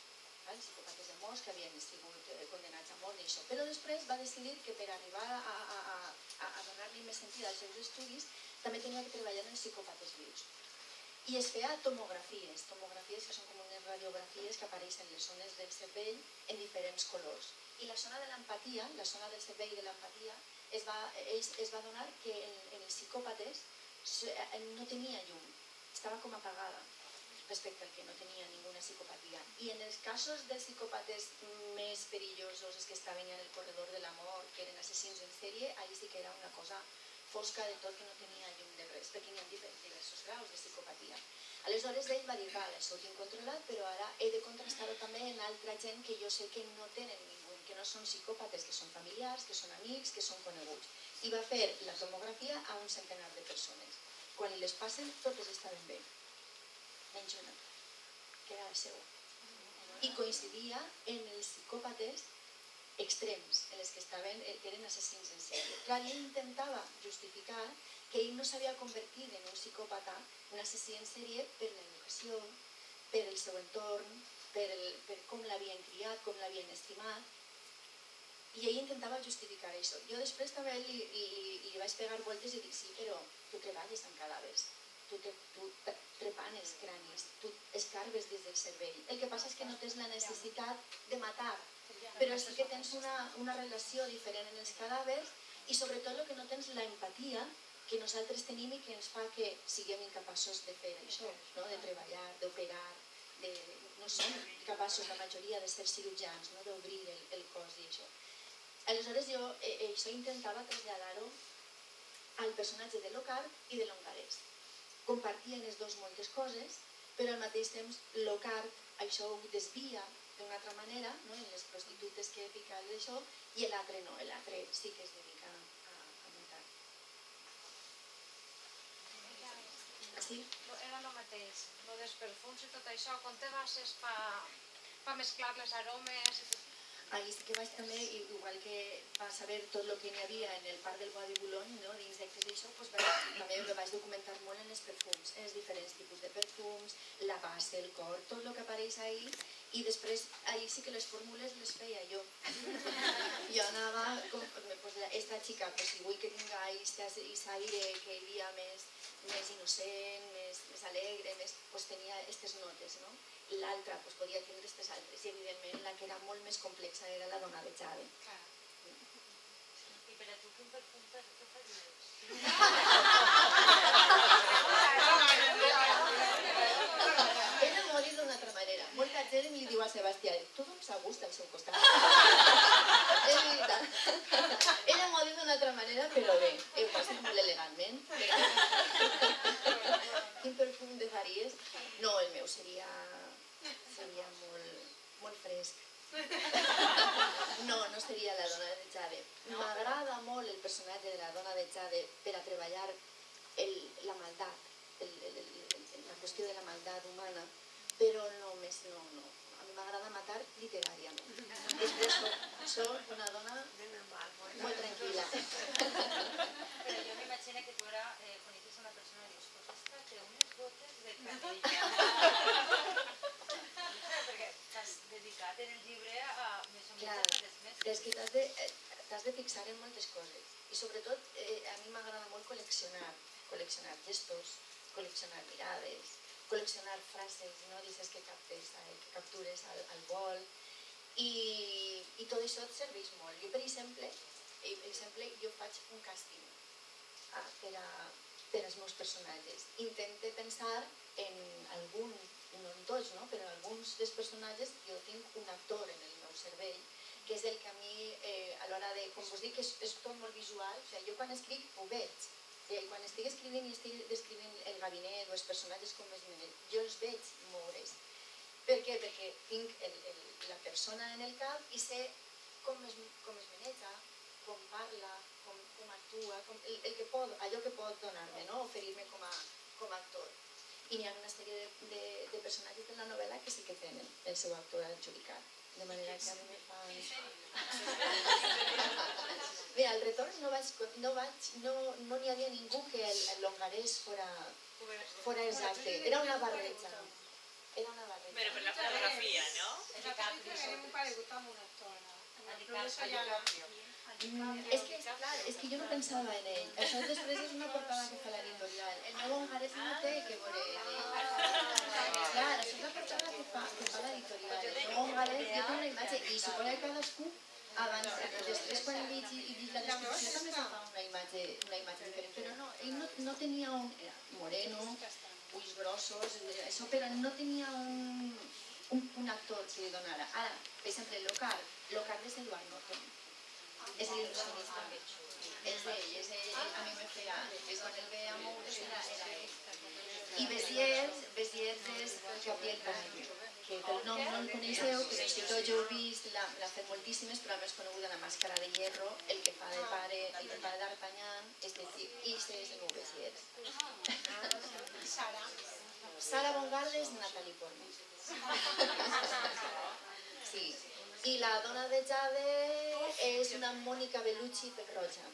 psicòpates de morts que havien sigut condenats a mort i això. Però després va decidir que per arribar a donar-li més sentit als seus estudis també tenia que treballar en els psicòpates vius. I es feia tomografies que són com unes radiografies que apareixen en les zones del cervell en diferents colors. I la zona de l'empatia, la zona del cervell de l'empatia, es va donar que en els psicòpates no tenia llum, estava com apagada respecte al que no tenia ninguna psicopatia. I en els casos dels psicòpates més perillosos, els que estaven en el corredor de la mort, que eren assassins en sèrie, ahí sí que era una cosa fosca de tot, que no tenia llum de res, perquè hi ha diversos graus de psicopatia. Aleshores ell va dir, vale, això ho tinc controlat, però ara he de contrastar-ho també en altra gent que jo sé que no tenen ningú, que no són psicòpates, que són familiars, que són amics, que són coneguts. I va fer la tomografia a un centenar de persones. Quan li les passen, totes estaven bé, menys una, que era la seva. I coincidia en els psicòpates extrems, en els que eren assassins en sèrie. Clar, ell intentava justificar que ell no s'havia convertit en un psicòpata, un assassí en sèrie, per l'educació, per el seu entorn, per com l'havien criat, com l'havien estimat, i ell intentava justificar això. Jo després també li vaig pegar voltes i dic, sí, però tu treballes amb cadàvers, tu trepanes cranis, tu escarbes des del cervell. El que passa és que no tens la necessitat de matar, però sí que tens una relació diferent en els cadàvers i sobretot el que no tens l'empatia que nosaltres tenim i que ens fa que siguem incapaços de fer això, de treballar, d'operar, no som capaços la majoria de ser cirurgians, d'obrir el cos i això. Aleshores jo això intentava traslladar-ho al personatge de Lockhart i de Longarès. Compartien els dos moltes coses, però al mateix temps Lockhart això ho desvia d'una altra manera, en les prostitutes que fica d'això, i l'altre no, l'altre sí que es dedica a muntar. Sí? Era el mateix, el dels perfums i tot això, com te bases per mesclar les aromes? Ahí sí que vaig també, igual que va saber tot el que n'hi havia en el parc del Bois de Boulogne, d'insectes i això, també me vaig documentar molt en els perfums, en els diferents tipus de perfums, la base, el cor, tot el que apareix ahí, i després ahí sí que les fórmules les feia jo. Jo anava, esta xica, si vull que tinga aquest aire que hi havia més innocent, més alegre, tenia aquestes notes, no? L'altra podia tindre aquestes altres, i evidentment la que era molt més complexa era la dona de Jade. I per a tu quin perfum què faries? Ella morir d'una altra manera. Molta gent li diu a Sebastià, tu dones a gust al seu costat. És veritat. Ella morir d'una altra manera, però bé, ho passes molt elegantment. Quin perfum te faries? No, el meu seria molt fresc. No seria la dona de Jade. M'agrada molt el personatge de la dona de Jade per a treballar la maldat, la qüestió de la maldat humana, però només no. A mi m'agrada matar literàriament. Després soc una dona molt tranquil·la. Però jo m'imagino que tu ara coneixes una persona i dius, pues esta té unes gotes de canella. Perquè t'has dedicat en el llibre a més o menys a les mestres. És que t'has de fixar en moltes coses. I sobretot a mi m'agrada molt col·leccionar gestos, col·leccionar mirades, col·leccionar frases, dices que captures al vol. I tot això et serveix molt. Jo, per exemple, jo faig un càsting per als meus personatges. Intento pensar en algun, no en tots, però en alguns dels personatges jo tinc un actor en el meu cervell, que és el que a mi, a l'hora de, com vos dic, és tot molt visual. Jo quan escric ho veig. Quan estic escrivint i estic descrivint el gabinet o els personatges com més jo els veig moure's. Per què? Perquè tinc la persona en el cap i sé com es maneja, com parla, com actua, allò que pot donar-me, no? Oferir-me com a actor. I n'hi ha una sèrie de personatges de la novel·la que sí que tenen el seu actor adjudicat. De manera que a mi me fa... Mira, al retorn no n'hi havia ningú que el longarès fora exacte. Era una barreja. Era una barreja. Pero por la fotografía, ¿no? Tenim un paregut amb una actora. És que jo no pensava en ell. Això després és una portada que fa l'editorial. El meu hongarès no té que veure clar, això és la portada que fa l'editorial. El meu hongarès jo tinc una imatge i suposo que cadascú després quan he llegit la descripció també se fa una imatge diferent, però no, ell no tenia era moreno, ulls grossos, això, però no tenia un actor que li donara. Ara, per exemple, Locard és Edward Norton, és l'il·lusionista, és ell, a mi me feia, és quan el veia moure's era ell. I Béziers és Gabriel Bernal, que pel nom no el coneixeu, però si tots heu vist, l'ha fet moltíssimes, però més coneguda La màscara de hierro, el que fa de pare d'Artagnan, i este és el meu Béziers. Sara Bongardes, Natalie Portman. Sí. I la dona de Jade és una Mònica Bellucci pelroja.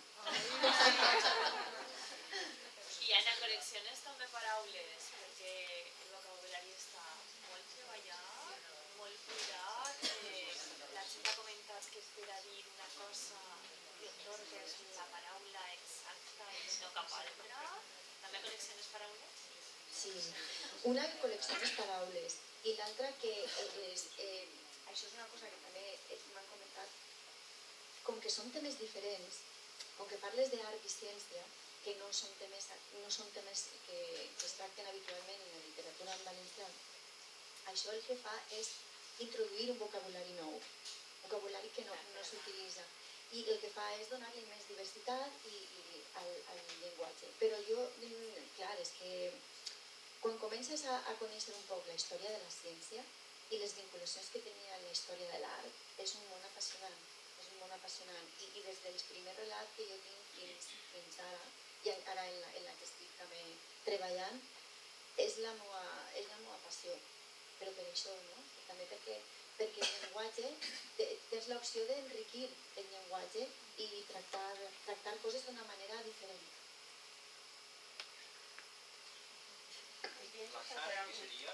I en col·lecciones també paraules, perquè el vocabulari està molt treballat, molt cuidat. La gent ha comentat que és per a dir una cosa i otorgues la paraula exacta i no cap altra. També col·lecciones paraules? Sí, una que col·lecciones paraules i l'altra que això és una cosa que també m'han comentat, com que són temes diferents, com que parles d'art i ciència, que no són temes que es tracten habitualment en la literatura en valencià, això el que fa és introduir un vocabulari nou, un vocabulari que no s'utilitza, i el que fa és donar-li més diversitat al llenguatge. Però jo, clar, és que quan comences a conèixer un poc la història de la ciència i les vinculacions que tenia la història de l'art, és un món apassionant, i des del primer relat que jo tinc fins ara, i ara en la que estic també treballant, és la meva passió. Però per això, no? També perquè el llenguatge, tens l'opció d'enriquir el llenguatge i tractar coses d'una manera diferent. La Sara qui seria?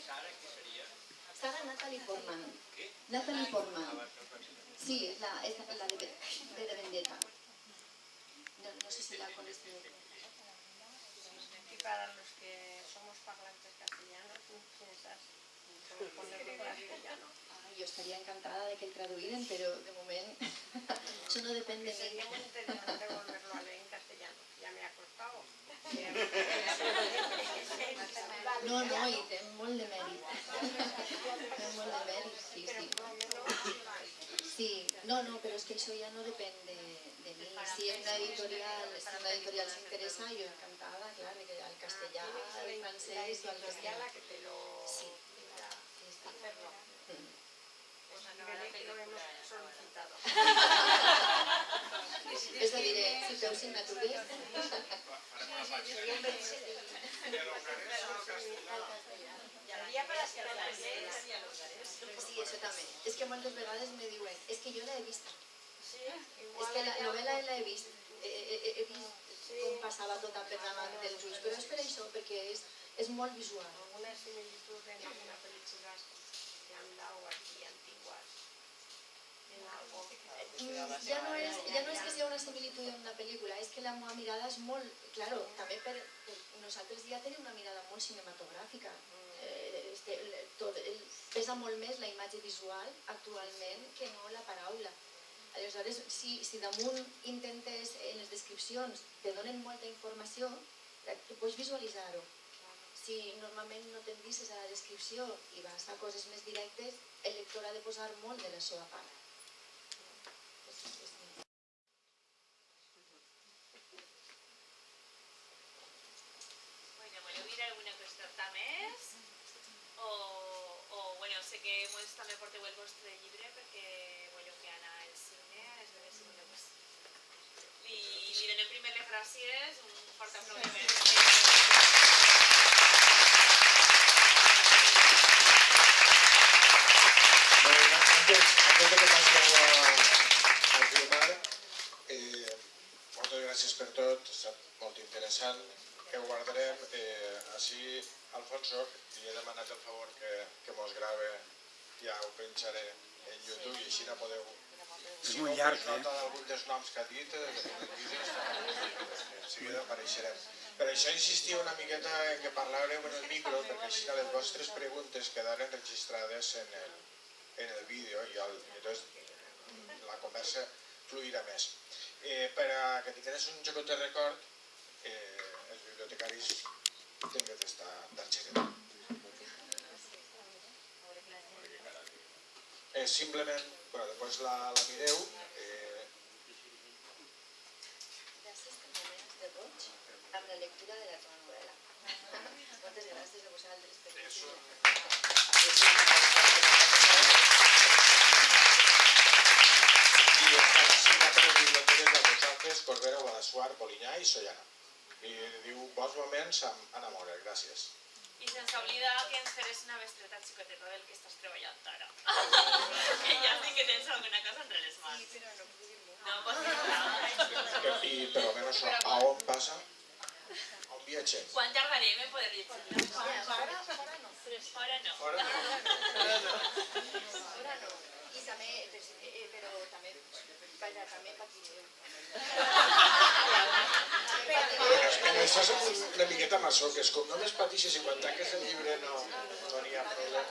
Sara qui seria? Sara Natalie Portman. Què? Natalie Portman. Sí, es la de Vendetta. No sé si la conocen. Y para los que somos parlantes castellanos, piensas, podemos ponerlo en castellano. Yo estaría encantada de que traduyeran, pero de momento eso no depende de mí. Sería muy interesante volverlo a leer en castellano, ya me ha costado. No, i té molt de mèrit. Té molt de mèrit, sí. Sí, no, però és que això ja no depèn de mi. Si una editorial s'interessa, jo encantada, clar, que el castellà, el francès o el que sigui. Sí. Lo hemos solicitado. És a dir, si feu signatures... Seria per a ser francès i a l'hongarès. Sí, això també. És que moltes vegades me diuen, és que jo l'he vist. És que la novel·la l'he vist. He vist com passava tot per davant dels ulls, però és per això, perquè és molt visual. Alguna similitud en alguna película que han dado aquí antiguas. Ja no és que sigui una similitud en una pel·lícula, és que la meva mirada és molt... Claro, també nosaltres ja tenim una mirada molt cinematogràfica. Pesa molt més la imatge visual actualment que no la paraula. Aleshores, si damunt intentes, en les descripcions, te donen molta informació, tu pots visualitzar-ho. Si normalment no t'endices a la descripció i vas a coses més directes, el lector ha de posar molt de la seva part. Bueno, voleu dir alguna coseta més? O que mos també porteu el vostre llibre, perquè voleu que Anna el signe, aleshores si voleu pues, li donem primer les gràcies, un fort aplaudiment. Antes de que passeu a filmar, moltes gràcies per tot, ha estat molt interessant, que ho guardarem. Així, Alfonso, li he demanat el favor que mos grave, ja ho penjaré en YouTube i així no podeu... És molt llarg, Si no nota d'algun dels noms que ha dit, en el vídeo, en seguida apareixerem. Per això insistia una miqueta en que parlàveu en el micro, perquè així les vostres preguntes quedaren registrades en el vídeo i llavors la conversa fluirà més. Per a que tingués un jocot de record, els bibliotecaris tenen d'estar d'enxereta. Simplement, després la mireu. Gràcies per moments de goig amb la lectura de la teva novel·la. Moltes gràcies a vosaltres per llegir. I estan signat per les biblioteques de vosaltres, Corbera, Guadassuar, Polinyà i Sollana. I diu, bons moments amb Anna Morer, gràcies. I sense oblidar que ens feres una bestreta xicoteta del que estàs treballant ara. Que ja sé que tens alguna cosa entre les mans. Sí, però no puc dir molt. No pots dir molt. I per almenys a on passa? A on viatgem? Quan tardarem en poder llegir-la? Fora no. Fora no. Fora no. I també, però també, vaja, també patireu. En això som una miqueta masoques, com només patixes i quan tanques el llibre no n'hi ha problema.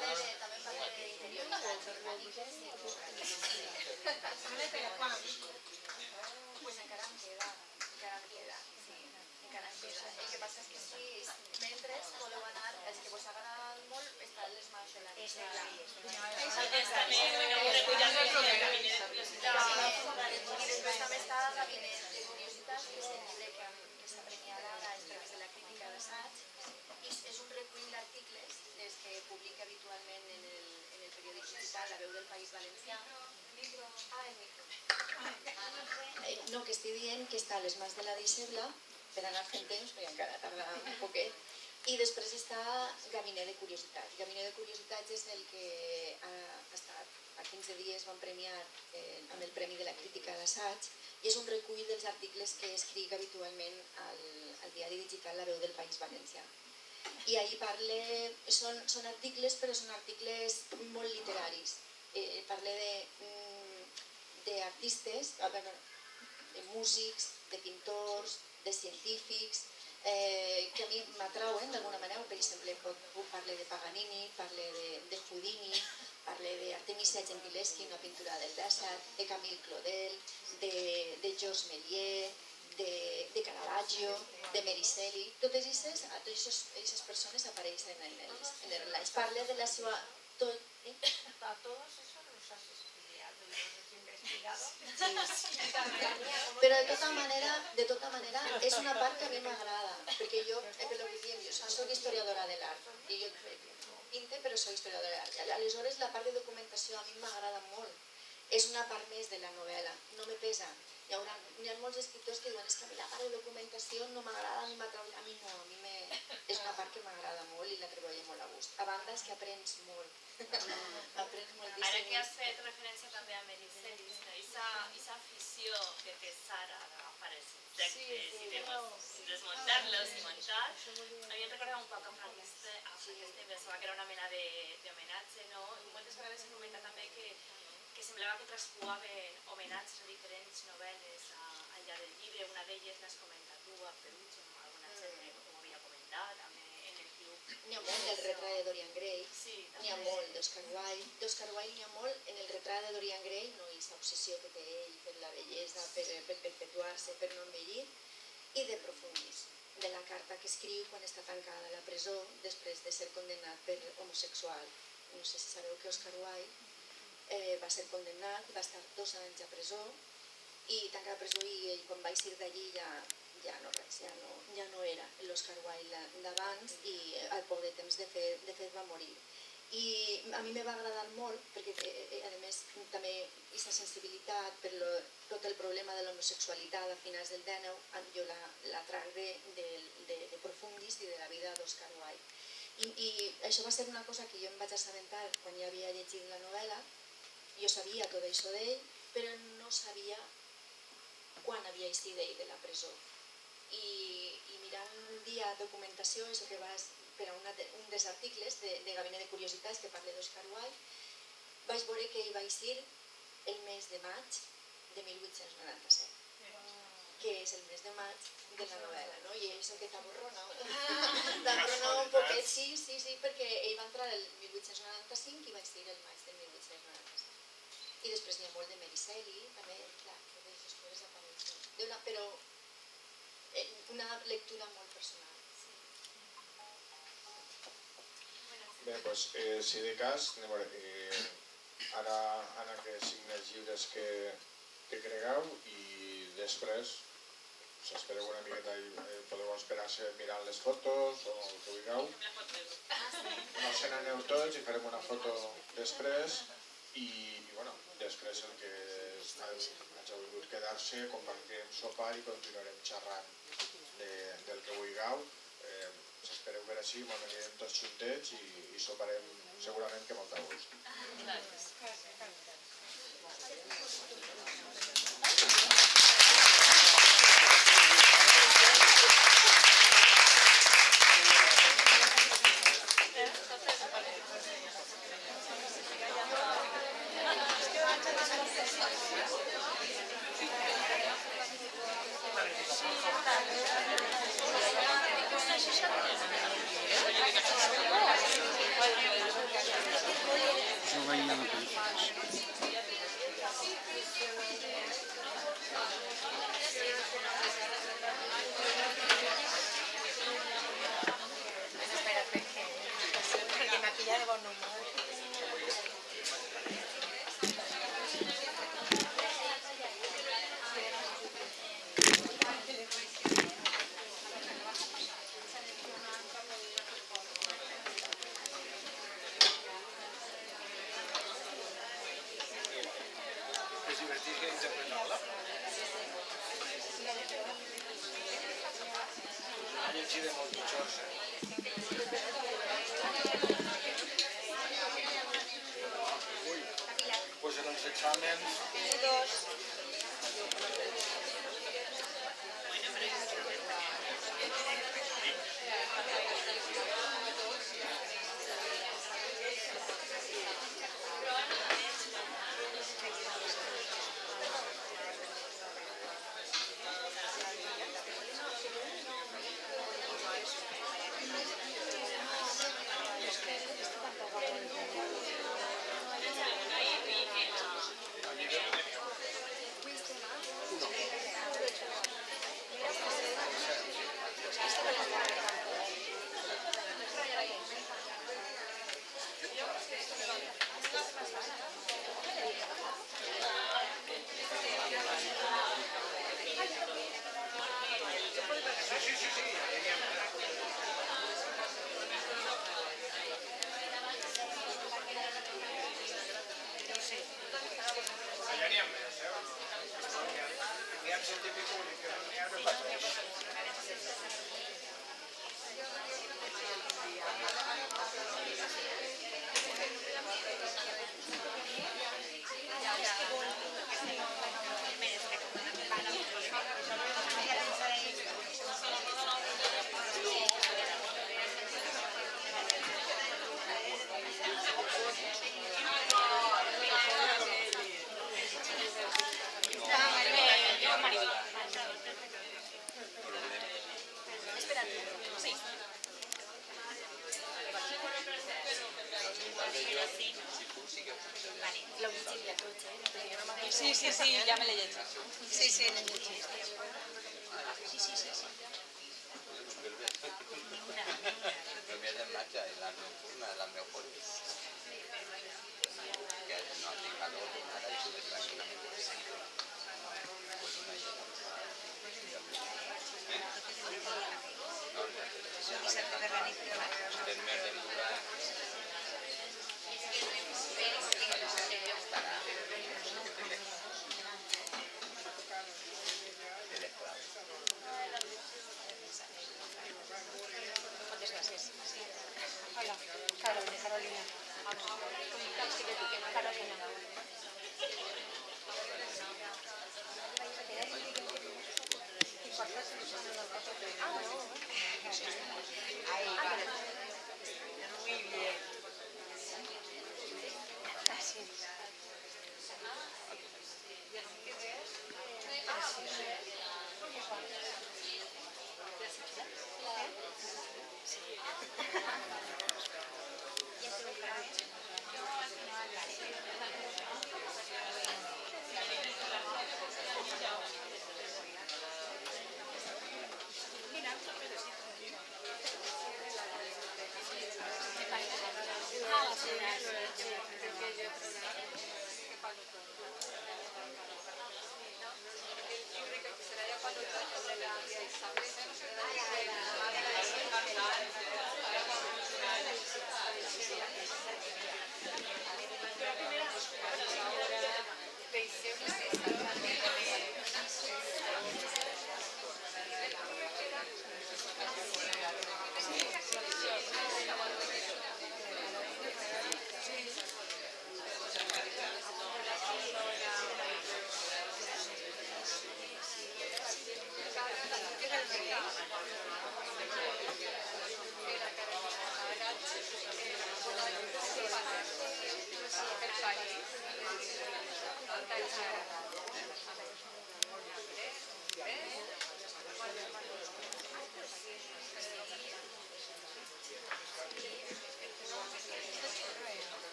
També parlaré d'interioritat orgàniques i pues encara em queda, sí, encara em queda. El que passa és que si mentre voleu anar, els que vos ha agradat molt, estan les maixolantes. I després també està el Gabinet de Curiositats, que és el llibre que està premiat ara als Premis de la Crítica d'Assaig. És un recull d'articles des que publica habitualment en el periòdic digital La Veu del País Valencià. No, que estic dient que està a les mans de la Deixebla per anar fent temps, perquè encara tarda un poquet. I després està Gabinet de Curiositats. Gabinet de Curiositats és el que ha estat, fa 15 dies van premiar amb el Premi de la Crítica d'Assaig i és un recull dels articles que escric habitualment al diari digital La Veu del País Valencià. I ahir són articles, però són articles molt literaris. Parle d'artistes, de músics, de pintors, de científics, que a mi m'atrauen d'alguna manera. Per exemple, parle de Paganini, parle de Houdini, parle d'Artemisia Gentileschi, una pintura del dèsset, de Camille Claudel, de Georges Méliès, de Caravaggio, de Mericelli. Totes aquestes persones apareixen en els relats. Parle de la seva... A todos esos los has estudiado y los has investigado. Sí. Però de tota manera, és una part que a mi m'agrada, perquè jo, per lo que diem, jo soc historiadora de l'art, i jo pinte, però soc historiadora de l'art. Aleshores, la part de documentació a mi m'agrada molt. És una part més de la novel·la, no me pesa. Hi ha molts escriptors que diuen que a mi la part de documentació no m'agrada, a mi no, a mi és una part que m'agrada molt i la treballo molt a gust. A banda és que aprens molt. Aprens moltíssim. Ara que has fet referència també a Mericelli, aquesta afició que té Sara d'agafar els insectes i de desmuntar-los i menjar, a mi em recorda un poc a Frankenstein, pensava que era una mena d'homenatge, no? I moltes vegades he comentat també que semblava que traspuaven homenatges a diferents novel·les al llarg del llibre. Una d'elles l'has comentat tu, a Peluche, alguna altra ho havia comentat, també en el club. N'hi ha molt del retrat de Dorian Gray, n'hi ha molt d'Oscar Wilde. D'Oscar Wilde n'hi ha molt en el retrat de Dorian Gray, no aquesta obsessió que té ell per la bellesa, per perpetuar-se, per no envellir, i de Profundis, de la carta que escriu quan està tancada a la presó després de ser condemnat per homosexual. No sé si sabeu que Oscar Wilde va ser condemnat, va estar 2 anys a presó i tancat a presó, i ell quan va eixir d'allí ja no era l'Oscar Wilde d'abans, i al poc de temps de fet va morir. I a mi me va agradar molt perquè a més també aquesta sensibilitat per tot el problema de l'homosexualitat a finals del 19 jo la tracte de Profundis i de la vida d'Oscar Wilde i això va ser una cosa que jo em vaig assabentar quan ja havia llegit la novel·la. Jo sabia tot això d'ell però no sabia quan havia eixit d'ell de la presó i mirant un dia documentació, això que va per a un dels articles de Gabinet de Curiositats que parla d'Oscar Wilde, vaig veure que ell va eixir el mes de maig de 1897, que és el mes de maig de la novel·la, no? I això que t'aborrona un poquet, sí, perquè ell va entrar el 1895 i va eixir el maig del 1897. I després n'hi ha molt de Mericelli, també, clar, que d'aquestes coses apareixen. Però una lectura molt personal. Bé, doncs, si de cas, anem a veure, ara Anna que signa els llibres que cregueu i després s'espereu una miqueta i podeu esperar-se mirant les fotos o el que vulgueu. No se n'aneu tots i farem una foto després i bueno, després el que hagi volgut quedar-se, compartirem sopar i continuarem xerrant del que vulgueu. S'espereu per així, ens anirem tots juntets i soparem segurament que molt a gust. Pues en els exàmens... Sí, ya me l'he llegit. Sí, l'he llegit. El mes de maig és la nocturna de les mejores. Que no hace calor ni nada y subes tranquilamente. Pues una llena. No, el mes de Lura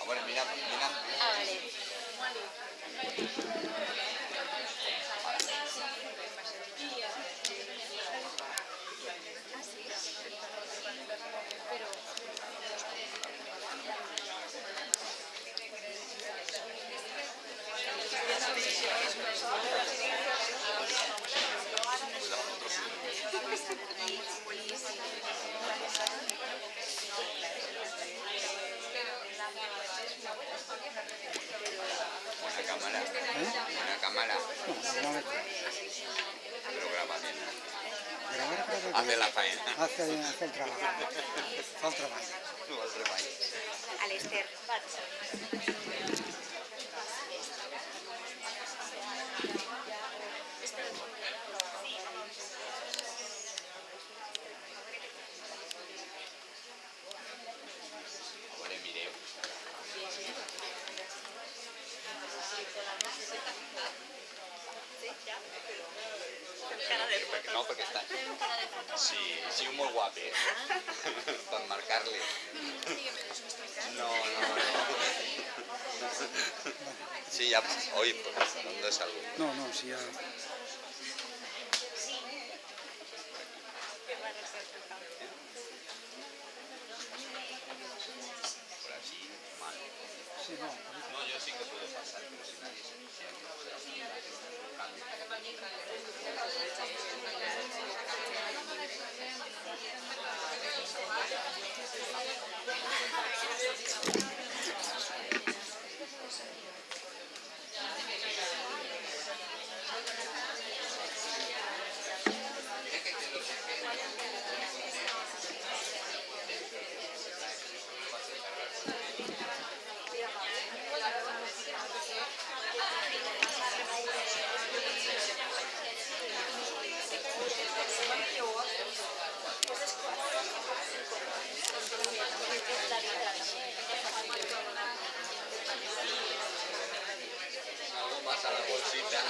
Bueno, mira. Una cámara. Pero graba bien. Hace la faena. Hace el trabajo. Fa el treball. No el treball. A l'Ester. A veure, mireu. No, perquè està... Sí, molt guapi. Per marcar-li. No. Sí, ja... Oi, ¿dónde salgo? No, sí, ja... Por así, mal. Sí, no. No, yo sí que puedo pasar, pero si nadie se inicia, que no sea algo más a la bolsita.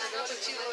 La bolsita.